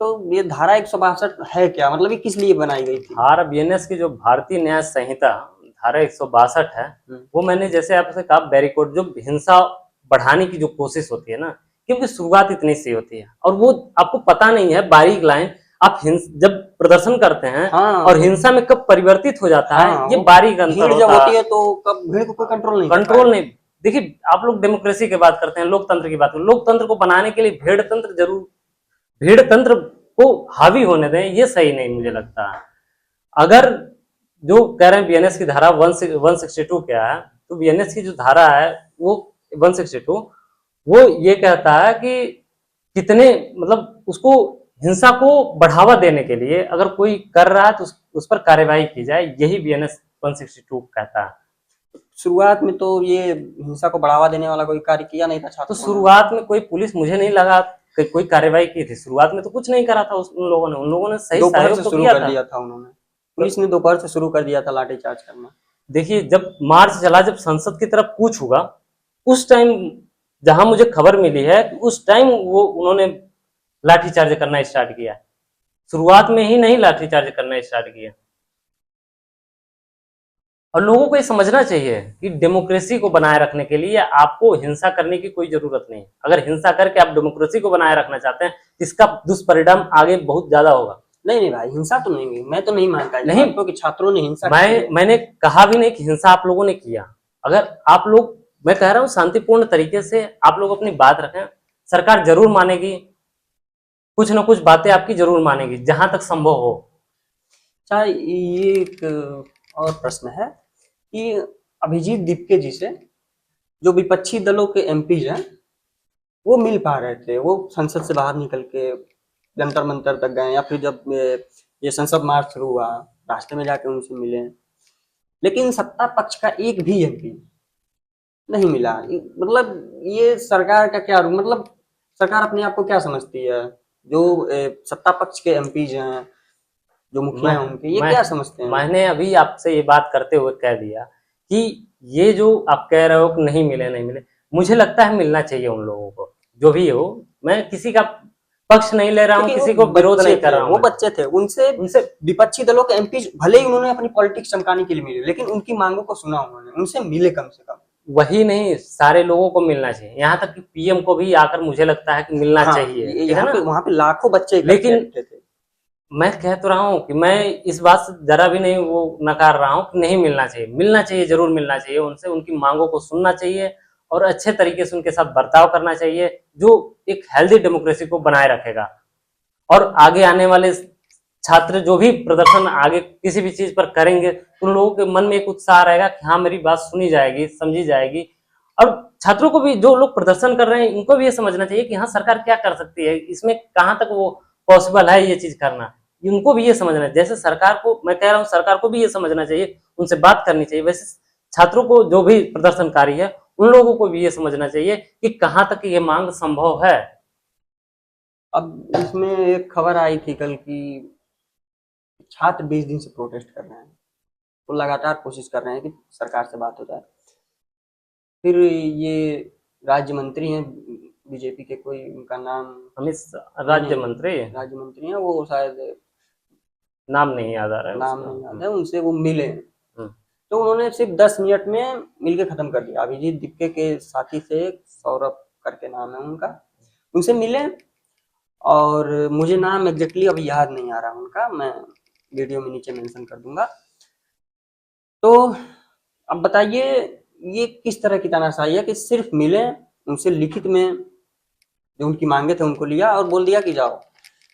तो ये धारा 162 है क्या, मतलब ये किस लिए बनाई गई थी? धारा बीएनएस की जो भारतीय न्याय संहिता धारा 162 है, वो मैंने जैसे आपसे कहा बैरिकोड, जो हिंसा बढ़ाने की जो कोशिश होती है ना, क्योंकि शुरुआत इतनी सी होती है और वो आपको पता नहीं है बारीक लाइन, आप जब प्रदर्शन करते हैं और हिंसा में कब परिवर्तित हो जाता है, ये बारीक अंतर जब होती है तो कब भीड़ को कोई कंट्रोल नहीं। देखिए, आप लोग डेमोक्रेसी की बात करते हैं, लोकतंत्र की बात करते हैं, लोकतंत्र को बनाने के लिए भीड़ तंत्र को हावी होने दें, ये सही नहीं मुझे लगता। अगर जो कह रहे हैं बीएनएस की धारा 162 क्या है, तो बीएनएस की जो धारा है वो 162 वो ये कहता है कि कितने, मतलब उसको, हिंसा को बढ़ावा देने के लिए अगर कोई कर रहा है तो उस पर कार्रवाई की जाए, यही बीएनएस 162 कहता है। शुरुआत में तो ये हिंसा को बढ़ावा देने वाला कोई कार्य किया नहीं था। तो शुरुआत में कोई पुलिस, मुझे नहीं लगा कि कोई कार्रवाई की थी, शुरुआत में तो कुछ नहीं करा था उन लोगों ने सही सहयोग तो किया था। उन्होंने, पुलिस ने दोपहर से शुरू कर दिया था लाठीचार्ज करना। देखिए, जब मार्च चला, जब संसद की तरफ कूच हुआ, उस टाइम जहां मुझे खबर मिली है, उस टाइम वो उन्होंने लाठीचार्ज करना स्टार्ट किया, शुरुआत में ही नहीं लाठीचार्ज करना स्टार्ट किया। और लोगों को ये समझना चाहिए कि डेमोक्रेसी को बनाए रखने के लिए आपको हिंसा करने की कोई जरूरत नहीं। अगर हिंसा करके आप डेमोक्रेसी को बनाए रखना चाहते हैं, इसका दुष्परिणाम आगे बहुत ज्यादा होगा। नहीं भाई, हिंसा तो नहीं, मैं तो नहीं मानता नहीं, क्योंकि छात्रों ने हिंसा मैंने कहा भी नहीं कि हिंसा आप लोगों ने किया। अगर आप लोग, मैं कह रहा हूं शांतिपूर्ण तरीके से आप लोग अपनी बात रखें, सरकार जरूर मानेगी, कुछ ना कुछ बातें आपकी जरूर मानेगी जहां तक संभव हो। चाहे ये एक और प्रश्न है कि अभिजीत दीपके जी से जो विपक्षी दलों के एमपी हैं वो मिल पा रहे थे, वो संसद से बाहर निकल के जंतर मंतर तक गए, या फिर जब ये संसद मार्च शुरू हुआ रास्ते में जाके उनसे मिले, लेकिन सत्ता पक्ष का एक भी एमपी नहीं मिला। मतलब ये सरकार का क्या, मतलब सरकार अपने आप को क्या समझती है? जो सत्ता पक्ष के एमपीज हैं, जो मुखिया हैं उनके, ये क्या समझते हैं? मैंने अभी आपसे ये बात करते हुए कह दिया कि ये जो आप कह रहे हो कि नहीं मिले, मुझे लगता है मिलना चाहिए उन लोगों को, जो भी हो। मैं किसी का पक्ष नहीं ले रहा हूँ, किसी को विरोध नहीं कर रहा हूँ। वो बच्चे थे, उनसे विपक्षी दलों के एमपी भले ही उन्होंने अपनी पॉलिटिक्स चमकाने के लिए मिले, लेकिन उनकी मांगों को सुना उन्होंने, उनसे मिले कम से कम। वही नहीं, सारे लोगों को मिलना चाहिए, यहाँ तक कि पीएम को भी आकर मुझे लगता है कि मिलना चाहिए। वहां पे लाखों बच्चे, लेकिन मैं कह तो रहा हूँ कि मैं इस बात से जरा भी नहीं वो नकार रहा हूँ कि नहीं मिलना चाहिए, जरूर मिलना चाहिए उनसे, उनकी मांगों को सुनना चाहिए और अच्छे तरीके से उनके साथ बर्ताव करना चाहिए, जो एक हेल्दी डेमोक्रेसी को बनाए रखेगा। और आगे आने वाले छात्र जो भी प्रदर्शन आगे किसी भी चीज पर करेंगे, उन लोगों के मन में एक उत्साह रहेगा कि हाँ, मेरी बात सुनी जाएगी, समझी जाएगी। और छात्रों को भी, जो लोग प्रदर्शन कर रहे हैं, इनको भी ये समझना चाहिए कि हाँ, सरकार क्या कर सकती है, इसमें कहाँ तक वो पॉसिबल है ये चीज करना, उनको भी ये समझना है। जैसे सरकार को, मैं कह रहा हूँ सरकार को भी ये समझना चाहिए, उनसे बात करनी चाहिए, वैसे छात्रों को, जो भी प्रदर्शनकारी है, उन लोगों को भी ये समझना चाहिए कि कहाँ तक ये मांग संभव है। अब इसमें एक खबर आई थी कल की, छात्र 20 दिन से प्रोटेस्ट कर रहे हैं, वो लगातार कोशिश कर रहे हैं कि सरकार से बात हो जाए। फिर ये राज्य मंत्री हैं बीजेपी के, कोई उनका नाम, राज्य मंत्री हैं वो, शायद नाम नहीं याद आ रहा है, नाम नहीं याद है, उनसे वो मिले, तो उन्होंने सिर्फ 10 मिनट में मिलके खत्म कर दिया। अभिजीत दीपके के साथी से, सौरभ करके नाम है उनका, उनसे मिले, और मुझे नाम एग्जैक्टली अभी याद नहीं आ रहा उनका, मैं वीडियो में नीचे मेंशन कर दूंगा। तो अब बताइए ये किस तरह की तानाशाही है कि सिर्फ मिले, उनसे लिखित में जो उनकी मांगे थे उनको लिया और बोल दिया कि जाओ,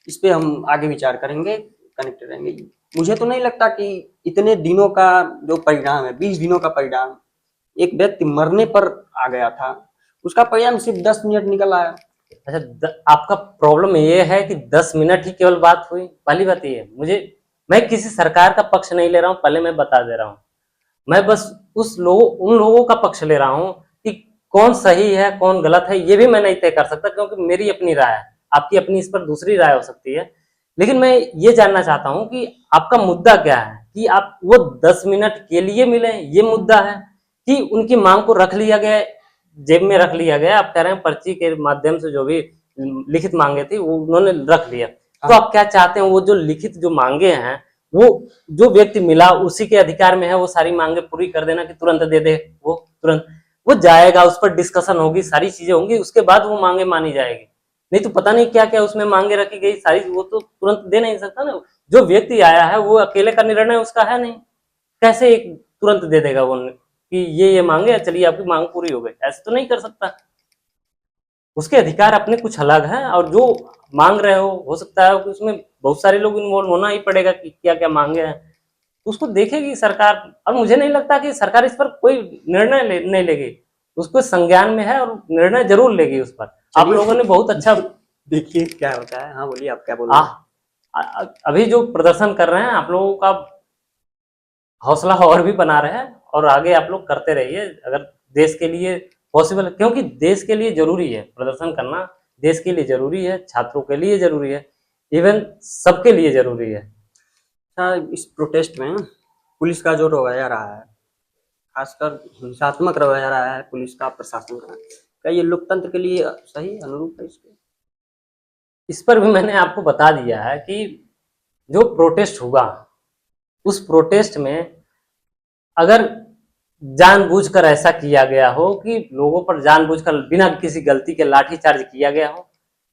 इस पे हम आगे विचार करेंगे, कनेक्ट रहेंगे। मुझे तो नहीं लगता कि इतने दिनों का जो परिणाम है, 20 दिनों का परिणाम, एक व्यक्ति मरने पर आ गया था, उसका परिणाम सिर्फ 10 मिनट निकल आया। अच्छा, आपका प्रॉब्लम ये है कि 10 मिनट ही केवल बात हुई। पहली बात ये है, मैं किसी सरकार का पक्ष नहीं ले रहा हूँ, पहले मैं बता दे रहा हूँ। मैं बस उन लोगों का पक्ष ले रहा हूँ कि कौन सही है कौन गलत है, ये भी मैं नहीं तय कर सकता, क्योंकि मेरी अपनी राय है, आपकी अपनी इस पर दूसरी राय हो सकती है। लेकिन मैं ये जानना चाहता हूँ कि आपका मुद्दा क्या है, कि आप वो 10 मिनट के लिए मिले, ये मुद्दा है, कि उनकी मांग को रख लिया गया, जेब में रख लिया गया। आप कह रहे हैं पर्ची के माध्यम से जो भी लिखित मांगे थी वो उन्होंने रख लिया, तो आप क्या चाहते हैं, वो जो लिखित जो मांगे हैं वो जो व्यक्ति मिला उसी के अधिकार में है वो सारी मांगे पूरी कर देना, कि तुरंत दे दे, वो तुरंत वो जाएगा, उस पर डिस्कशन होगी, सारी चीजें होंगी, उसके बाद वो मांगे मानी जाएगी। नहीं तो पता नहीं क्या क्या उसमें मांगे रखी गई सारी, वो तो तुरंत दे नहीं सकता ना। जो व्यक्ति आया है वो अकेले का निर्णय उसका है नहीं, कैसे एक तुरंत दे देगा वो कि ये मांगे, चलिए आपकी मांग पूरी हो गई, ऐसे तो नहीं कर सकता। उसके अधिकार अपने कुछ अलग हैं, और जो मांग रहे हो सकता है कि उसमें बहुत सारे लोग इन्वॉल्व होना ही पड़ेगा कि क्या क्या मांगे हैं, तो उसको देखेगी सरकार। और मुझे नहीं लगता कि सरकार इस पर कोई निर्णय नहीं लेगी, उसको संज्ञान में है और निर्णय जरूर लेगी उस पर। आप लोगों ने बहुत अच्छा देखिए क्या होता है। हाँ बोलिए, आप क्या बोल रहे हैं? अभी जो प्रदर्शन कर रहे हैं आप लोगों का हौसला और भी बना रहे हैं, और आगे आप लोग करते रहिए, अगर देश के लिए पॉसिबल है, क्योंकि देश के लिए जरूरी है प्रदर्शन करना, देश के लिए जरूरी है, छात्रों के लिए जरूरी है, इवन सबके लिए जरूरी है। अच्छा, इस प्रोटेस्ट में पुलिस का जो रवैया रहा है, खासकर हिंसात्मक रवैया रहा है पुलिस का, प्रशासन का, क्या ये लोकतंत्र के लिए सही अनुरूप है इसके? इस पर भी मैंने आपको बता दिया है कि जो प्रोटेस्ट हुआ उस प्रोटेस्ट में अगर जानबूझकर ऐसा किया गया हो कि लोगों पर जानबूझकर बिना किसी गलती के लाठीचार्ज किया गया हो,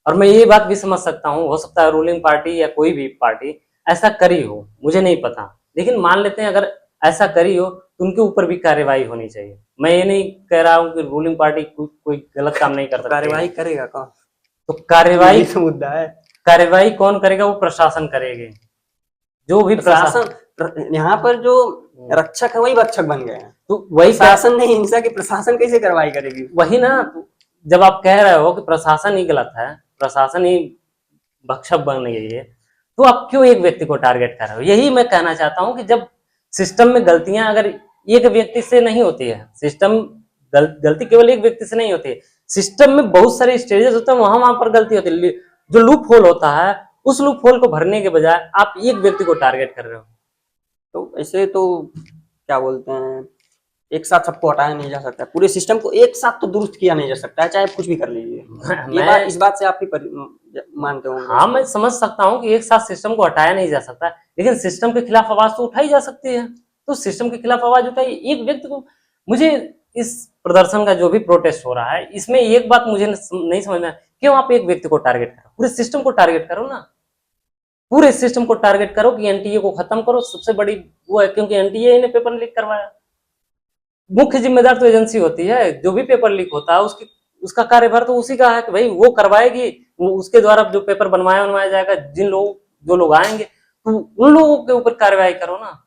और मैं ये बात भी समझ सकता हूँ, हो सकता है रूलिंग पार्टी या कोई भी पार्टी ऐसा करी हो, मुझे नहीं पता, लेकिन मान लेते हैं अगर ऐसा करी हो तो उनके ऊपर भी कार्रवाई होनी चाहिए। मैं ये नहीं कह रहा हूँ कि रूलिंग पार्टी कोई गलत काम नहीं कर सकती, कार्रवाई करेगा कौन? तो कार्रवाई तो मुद्दा है। कार्रवाई कौन करेगा? वो प्रशासन करेगी, जो भी प्रशासन। यहाँ पर जो रक्षक है वही भक्षक बन गए हैं, तो वही प्रशासन नहीं हिंसा की, प्रशासन कैसे कार्रवाई करेगी? वही ना, जब आप कह रहे हो कि प्रशासन ही गलत है, प्रशासन ही भक्षक बन गई है, तो आप क्यों एक व्यक्ति को टारगेट कर रहे हो? यही मैं कहना चाहता हूं कि जब सिस्टम में गलतियां अगर एक व्यक्ति से नहीं होती है, सिस्टम गलती केवल एक व्यक्ति से नहीं होती है, सिस्टम में बहुत सारे स्टेजेस होते हैं, वहां पर गलती होती है। जो लूप होल होता है उस लूप होल को भरने के बजाय आप एक व्यक्ति को टारगेट कर रहे हो। तो ऐसे तो क्या बोलते हैं, एक साथ सबको हटाया नहीं जा सकता, पूरे सिस्टम को एक साथ तो दुरुस्त किया नहीं जा सकता है, चाहे आप कुछ भी कर लीजिए। इस बात से आप भी मानते होंगे? हाँ, मैं समझ सकता हूँ कि एक साथ सिस्टम को हटाया नहीं जा सकता, लेकिन सिस्टम के खिलाफ आवाज तो उठाई जा सकती है, तो सिस्टम के खिलाफ आवाज उठाई एक व्यक्ति को। मुझे इस प्रदर्शन का जो भी प्रोटेस्ट हो रहा है इसमें एक बात मुझे नहीं समझ में, क्यों आप एक व्यक्ति को टारगेट करो? पूरे सिस्टम को टारगेट करो ना, पूरे सिस्टम को टारगेट करो कि एनटीए को खत्म करो। सबसे बड़ी वो है, क्योंकि एनटीए ने पेपर लीक करवाया, मुख्य जिम्मेदार तो एजेंसी होती है, जो भी पेपर लीक होता है उसका कार्यभार तो उसी का है कि भाई वो करवाएगी, उसके द्वारा जो पेपर बनवाया जाएगा, जो लोग आएंगे, तो उन लोगों के ऊपर कार्रवाई करो ना।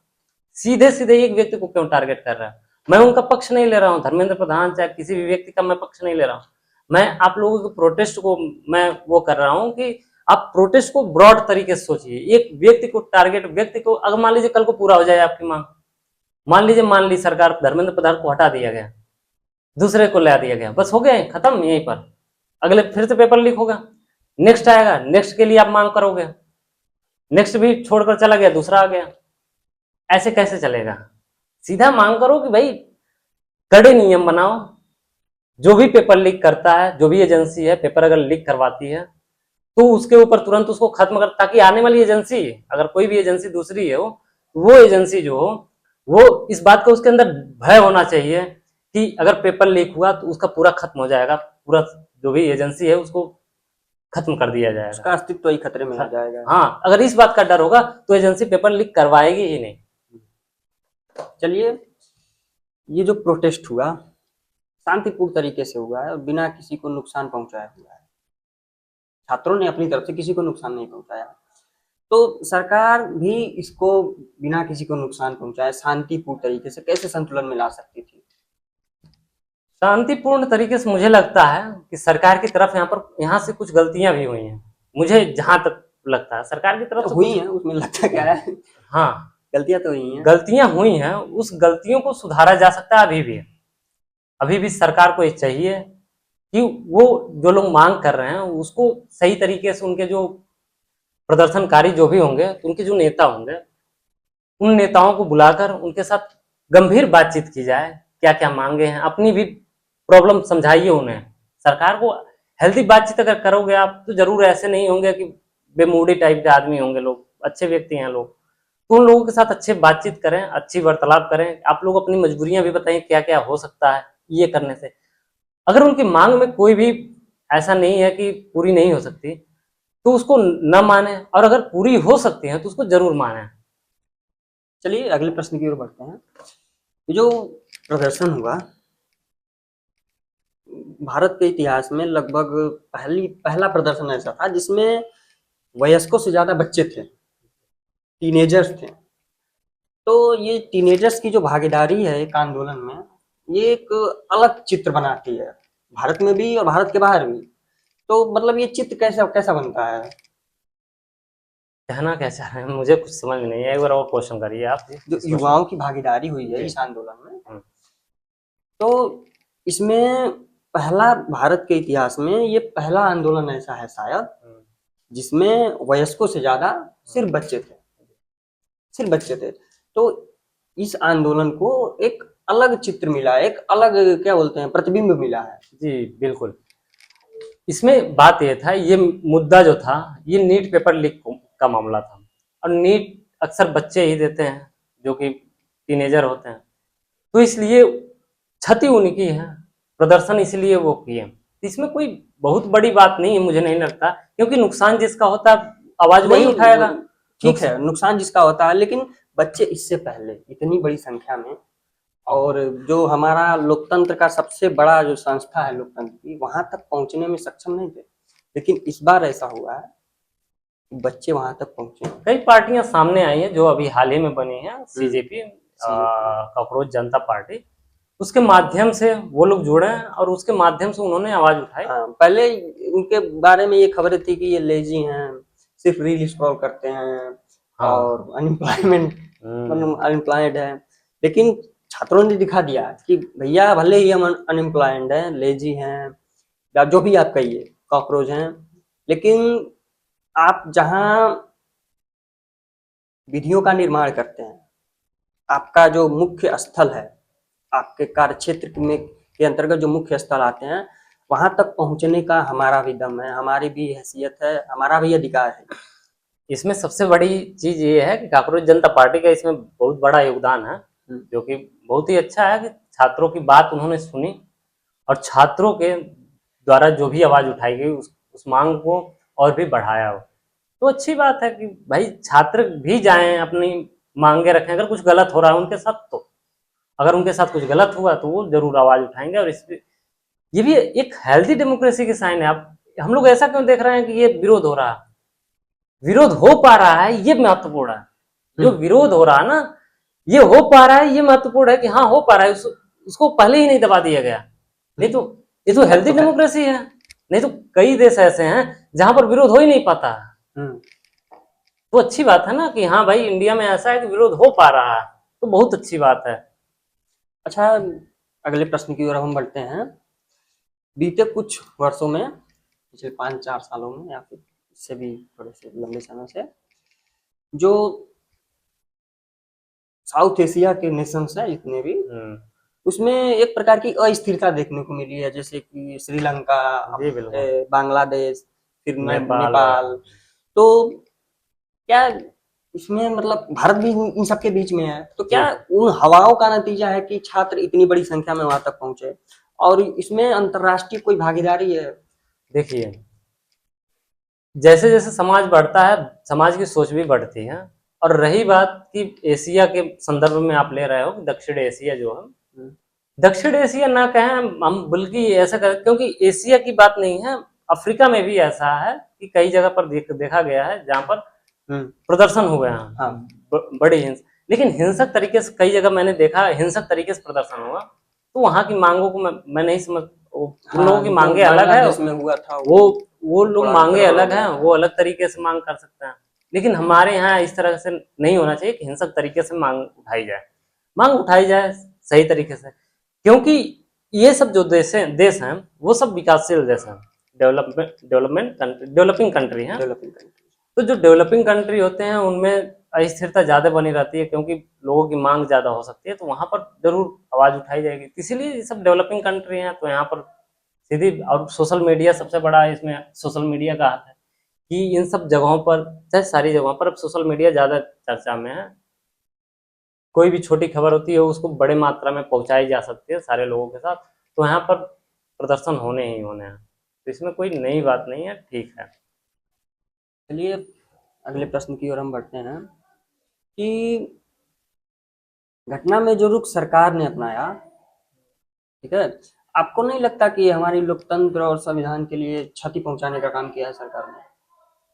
सीधे सीधे एक व्यक्ति को क्यों टारगेट कर रहा है? मैं उनका पक्ष नहीं ले रहा हूँ, धर्मेंद्र प्रधान चाहे किसी भी व्यक्ति का मैं पक्ष नहीं ले रहा हूँ। मैं आप लोगों के प्रोटेस्ट को मैं वो कर रहा हूँ कि आप प्रोटेस्ट को ब्रॉड तरीके से सोचिए, एक व्यक्ति को टारगेट, व्यक्ति को अगर मान लीजिए कल को पूरा हो जाए आपकी मांग, मान ली सरकार धर्मेंद्र प्रधान को हटा दिया गया, दूसरे को ला दिया गया, बस हो गए खत्म यहीं पर, अगले फिर से पेपर लीक होगा, नेक्स्ट आएगा, नेक्स्ट के लिए आप मांग करोगे, नेक्स्ट भी छोड़कर चला गया, दूसरा आ गया, ऐसे कैसे चलेगा? सीधा मांग करो कि भाई कड़े नियम बनाओ, जो भी पेपर लीक करता है, जो भी एजेंसी है पेपर अगर लीक करवाती है तो उसके ऊपर तुरंत उसको खत्म कर, ताकि आने वाली एजेंसी, अगर कोई भी एजेंसी दूसरी है वो एजेंसी जो हो वो इस बात का उसके अंदर भय होना चाहिए कि अगर पेपर लीक हुआ तो उसका पूरा खत्म हो जाएगा, पूरा जो भी एजेंसी है उसको खत्म कर दिया जाएगा, उसका अस्तित्व ही खतरे में आ जाएगा। हाँ, अगर इस बात का डर होगा तो एजेंसी पेपर लीक करवाएगी ही नहीं। चलिए, ये जो प्रोटेस्ट हुआ शांतिपूर्ण तरीके से हुआ है और बिना किसी को नुकसान पहुंचाया हुआ है, छात्रों ने अपनी तरफ से किसी को नुकसान नहीं पहुंचाया, तो सरकार भी इसको बिना किसी को नुकसान पहुंचाए शांतिपूर्ण तरीके से कैसे संतुलन में ला सकती थी? शांतिपूर्ण तरीके से मुझे लगता है कि सरकार की तरफ यहाँ से कुछ गलतियां भी हुई हैं। मुझे जहां तक लगता है सरकार की तरफ तो से हुई है, उसमें लगता क्या है? हाँ, गलतियां तो हुई हैं। गलतियां हुई हैं, उस गलतियों को सुधारा जा सकता है। अभी भी सरकार को ये चाहिए कि वो जो लोग मांग कर रहे हैं उसको सही तरीके से, उनके जो प्रदर्शनकारी जो भी होंगे, उनके जो नेता होंगे, उन नेताओं को बुलाकर उनके साथ गंभीर बातचीत की जाए। क्या क्या मांगे हैं, अपनी भी प्रॉब्लम समझाइए उन्हें। सरकार को हेल्दी बातचीत अगर करोगे आप, तो जरूर ऐसे नहीं होंगे कि बेमूडी टाइप के आदमी होंगे लोग, अच्छे व्यक्ति हैं लोग। तो उन लोगों के साथ अच्छे बातचीत करें, अच्छी वार्तालाप करें। आप लोग अपनी मजबूरियां भी बताएं, क्या क्या हो सकता है ये करने से। अगर उनकी मांग में कोई भी ऐसा नहीं है कि पूरी नहीं हो सकती, तो उसको न माने, और अगर पूरी हो सकती है तो उसको जरूर माने। चलिए अगले प्रश्न की ओर बढ़ते हैं। ये जो प्रदर्शन हुआ, भारत के इतिहास में लगभग पहला प्रदर्शन ऐसा था जिसमें वयस्कों से ज्यादा बच्चे थे, टीनेजर्स थे। तो ये टीनेजर्स की जो भागीदारी है एक आंदोलन में, ये एक अलग चित्र बनाती है, भारत में भी और भारत के बाहर भी। तो मतलब ये चित्र कैसा कैसा बनता है? कहना क्या चाह रहे हैं मुझे कुछ समझ में नहीं है, एक बार और क्वेश्चन करिए आप। जो युवाओं की भागीदारी हुई है इस आंदोलन में, तो इसमें पहला, भारत के इतिहास में ये पहला आंदोलन ऐसा है शायद जिसमें वयस्कों से ज्यादा सिर्फ बच्चे थे, सिर्फ बच्चे थे। तो इस आंदोलन को एक अलग चित्र मिला, एक अलग क्या बोलते हैं प्रतिबिंब मिला है। जी बिल्कुल। इसमें बात यह था, ये मुद्दा जो था, ये नीट पेपर लीक का मामला था। और नीट अक्सर बच्चे ही देते हैं जो कि टीनेजर होते हैं, तो इसलिए क्षति उनकी है, प्रदर्शन इसलिए वो किए। इसमें कोई बहुत बड़ी बात नहीं है मुझे नहीं लगता, क्योंकि नुकसान जिसका होता है आवाज वही उठाएगा। ठीक है, नुकसान जिसका होता है, लेकिन बच्चे इससे पहले इतनी बड़ी संख्या में, और जो हमारा लोकतंत्र का सबसे बड़ा जो संस्था है लोकतंत्र की, वहां तक पहुंचने में सक्षम नहीं थे। लेकिन इस बार ऐसा हुआ है कि बच्चे वहां तक पहुंचे। कई पार्टियां सामने आई हैं जो अभी हाल ही में बनी है, सीजेपी, कॉकरोच जनता पार्टी, उसके माध्यम से वो लोग जुड़े हैं और उसके माध्यम से उन्होंने आवाज उठाई। पहले उनके बारे में ये खबरें थी कि ये लेजी हैं, सिर्फ रील स्क्रॉल करते हैं और अनएम्प्लॉयड है। लेकिन छात्रों ने दिखा दिया कि भैया भले ही हम अनएम्प्लॉयड हैं, लेजी हैं, या जो भी आप कहिए, कॉकरोच हैं, लेकिन आप जहां विधियों का निर्माण करते हैं, आपका जो मुख्य स्थल है, आपके कार्य क्षेत्र में के अंतर्गत जो मुख्य स्थल आते हैं, वहां तक पहुंचने का हमारा भी दम है, हमारी भी हैसियत है, हमारा भी अधिकार है। इसमें सबसे बड़ी चीज ये है कि कॉकरोच जनता पार्टी का इसमें बहुत बड़ा योगदान है, जो कि बहुत ही अच्छा है कि छात्रों की बात उन्होंने सुनी और छात्रों के द्वारा जो भी आवाज उठाई गई उस मांग को और भी बढ़ाया हो। तो अच्छी बात है कि भाई छात्र भी जाएं, अपनी मांगे रखें। अगर कुछ गलत हो रहा है उनके साथ, तो अगर उनके साथ कुछ गलत हुआ तो वो जरूर आवाज उठाएंगे। और इस ये भी एक हेल्दी डेमोक्रेसी की साइन है। आप हम लोग ऐसा क्यों देख रहे हैं कि ये विरोध हो रहा है? विरोध हो पा रहा है, ये महत्वपूर्ण है। जो विरोध हो रहा है ना, ये हो पा रहा है, ये महत्वपूर्ण है कि हाँ हो पा रहा है, उसको पहले ही नहीं दबा दिया गया। नहीं तो ये तो हेल्दी डेमोक्रेसी है। नहीं तो कई देश ऐसे हैं जहां पर विरोध हो ही नहीं पाता। तो अच्छी बात है ना कि हाँ भाई इंडिया में ऐसा है कि विरोध हो पा रहा है, तो बहुत अच्छी बात है। अच्छा, अगले प्रश्न की ओर हम बढ़ते हैं। बीते कुछ वर्षों में, पिछले 5-4 सालों में या फिर इससे भी थोड़े से लंबे समय से, जो साउथ एशिया के नेशंस हैं जितने भी, उसमें एक प्रकार की अस्थिरता देखने को मिली है, जैसे कि श्रीलंका, बांग्लादेश, फिर नेपाल। तो क्या इसमें मतलब भारत भी इन सबके बीच में है, तो क्या उन हवाओं का नतीजा है कि छात्र इतनी बड़ी संख्या में वहां तक पहुंचे, और इसमें अंतरराष्ट्रीय कोई भागीदारी है? देखिए, जैसे जैसे समाज बढ़ता है, समाज की सोच भी बढ़ती है। और रही बात कि एशिया के संदर्भ में आप ले रहे हो, दक्षिण एशिया जो है, दक्षिण एशिया ना कहें हम, बल्कि ऐसा करें, क्योंकि एशिया की बात नहीं है, अफ्रीका में भी ऐसा है कि कई जगह पर देखा गया है जहां पर प्रदर्शन हुए हैं। हाँ। बड़ी लेकिन हिंसक तरीके से कई जगह मैंने देखा हिंसक तरीके से प्रदर्शन हुआ, तो वहां की मांगों को मैं नहीं समझ। उन लोगों की मांगे अलग है, बांग्लादेश में हुआ था वो लोग थोड़ा मांगे गड़बड़ हो अलग गया हैं, है। वो अलग तरीके से मांग कर सकते हैं। लेकिन हमारे यहाँ इस तरह से नहीं होना चाहिए कि हिंसक तरीके से मांग उठाई जाए सही तरीके से, क्योंकि ये सब जो देश हैं वो सब विकासशील देश हैं, डेवलपिंग कंट्री हैं। Developing country. तो जो डेवलपिंग कंट्री होते हैं उनमें अस्थिरता ज्यादा बनी रहती है, क्योंकि लोगों की मांग ज्यादा हो सकती है, तो वहां पर जरूर आवाज उठाई जाएगी। इसीलिए ये सब डेवलपिंग कंट्री हैं, तो यहाँ पर सीधी, और सोशल मीडिया सबसे बड़ा इसमें सोशल मीडिया का हाथ है कि इन सब जगहों पर, चाहे सारी जगहों पर अब सोशल मीडिया ज्यादा चर्चा में है। कोई भी छोटी खबर होती है उसको बड़े मात्रा में पहुंचाई जा सकती है सारे लोगों के साथ, तो यहाँ पर प्रदर्शन होने ही होने हैं, तो इसमें कोई नई बात नहीं है, ठीक है। चलिए अगले प्रश्न की ओर हम बढ़ते हैं कि घटना में जो रुख सरकार ने अपनाया, ठीक है, आपको नहीं लगता कि हमारी लोकतंत्र और संविधान के लिए क्षति पहुंचाने का काम किया है सरकार ने?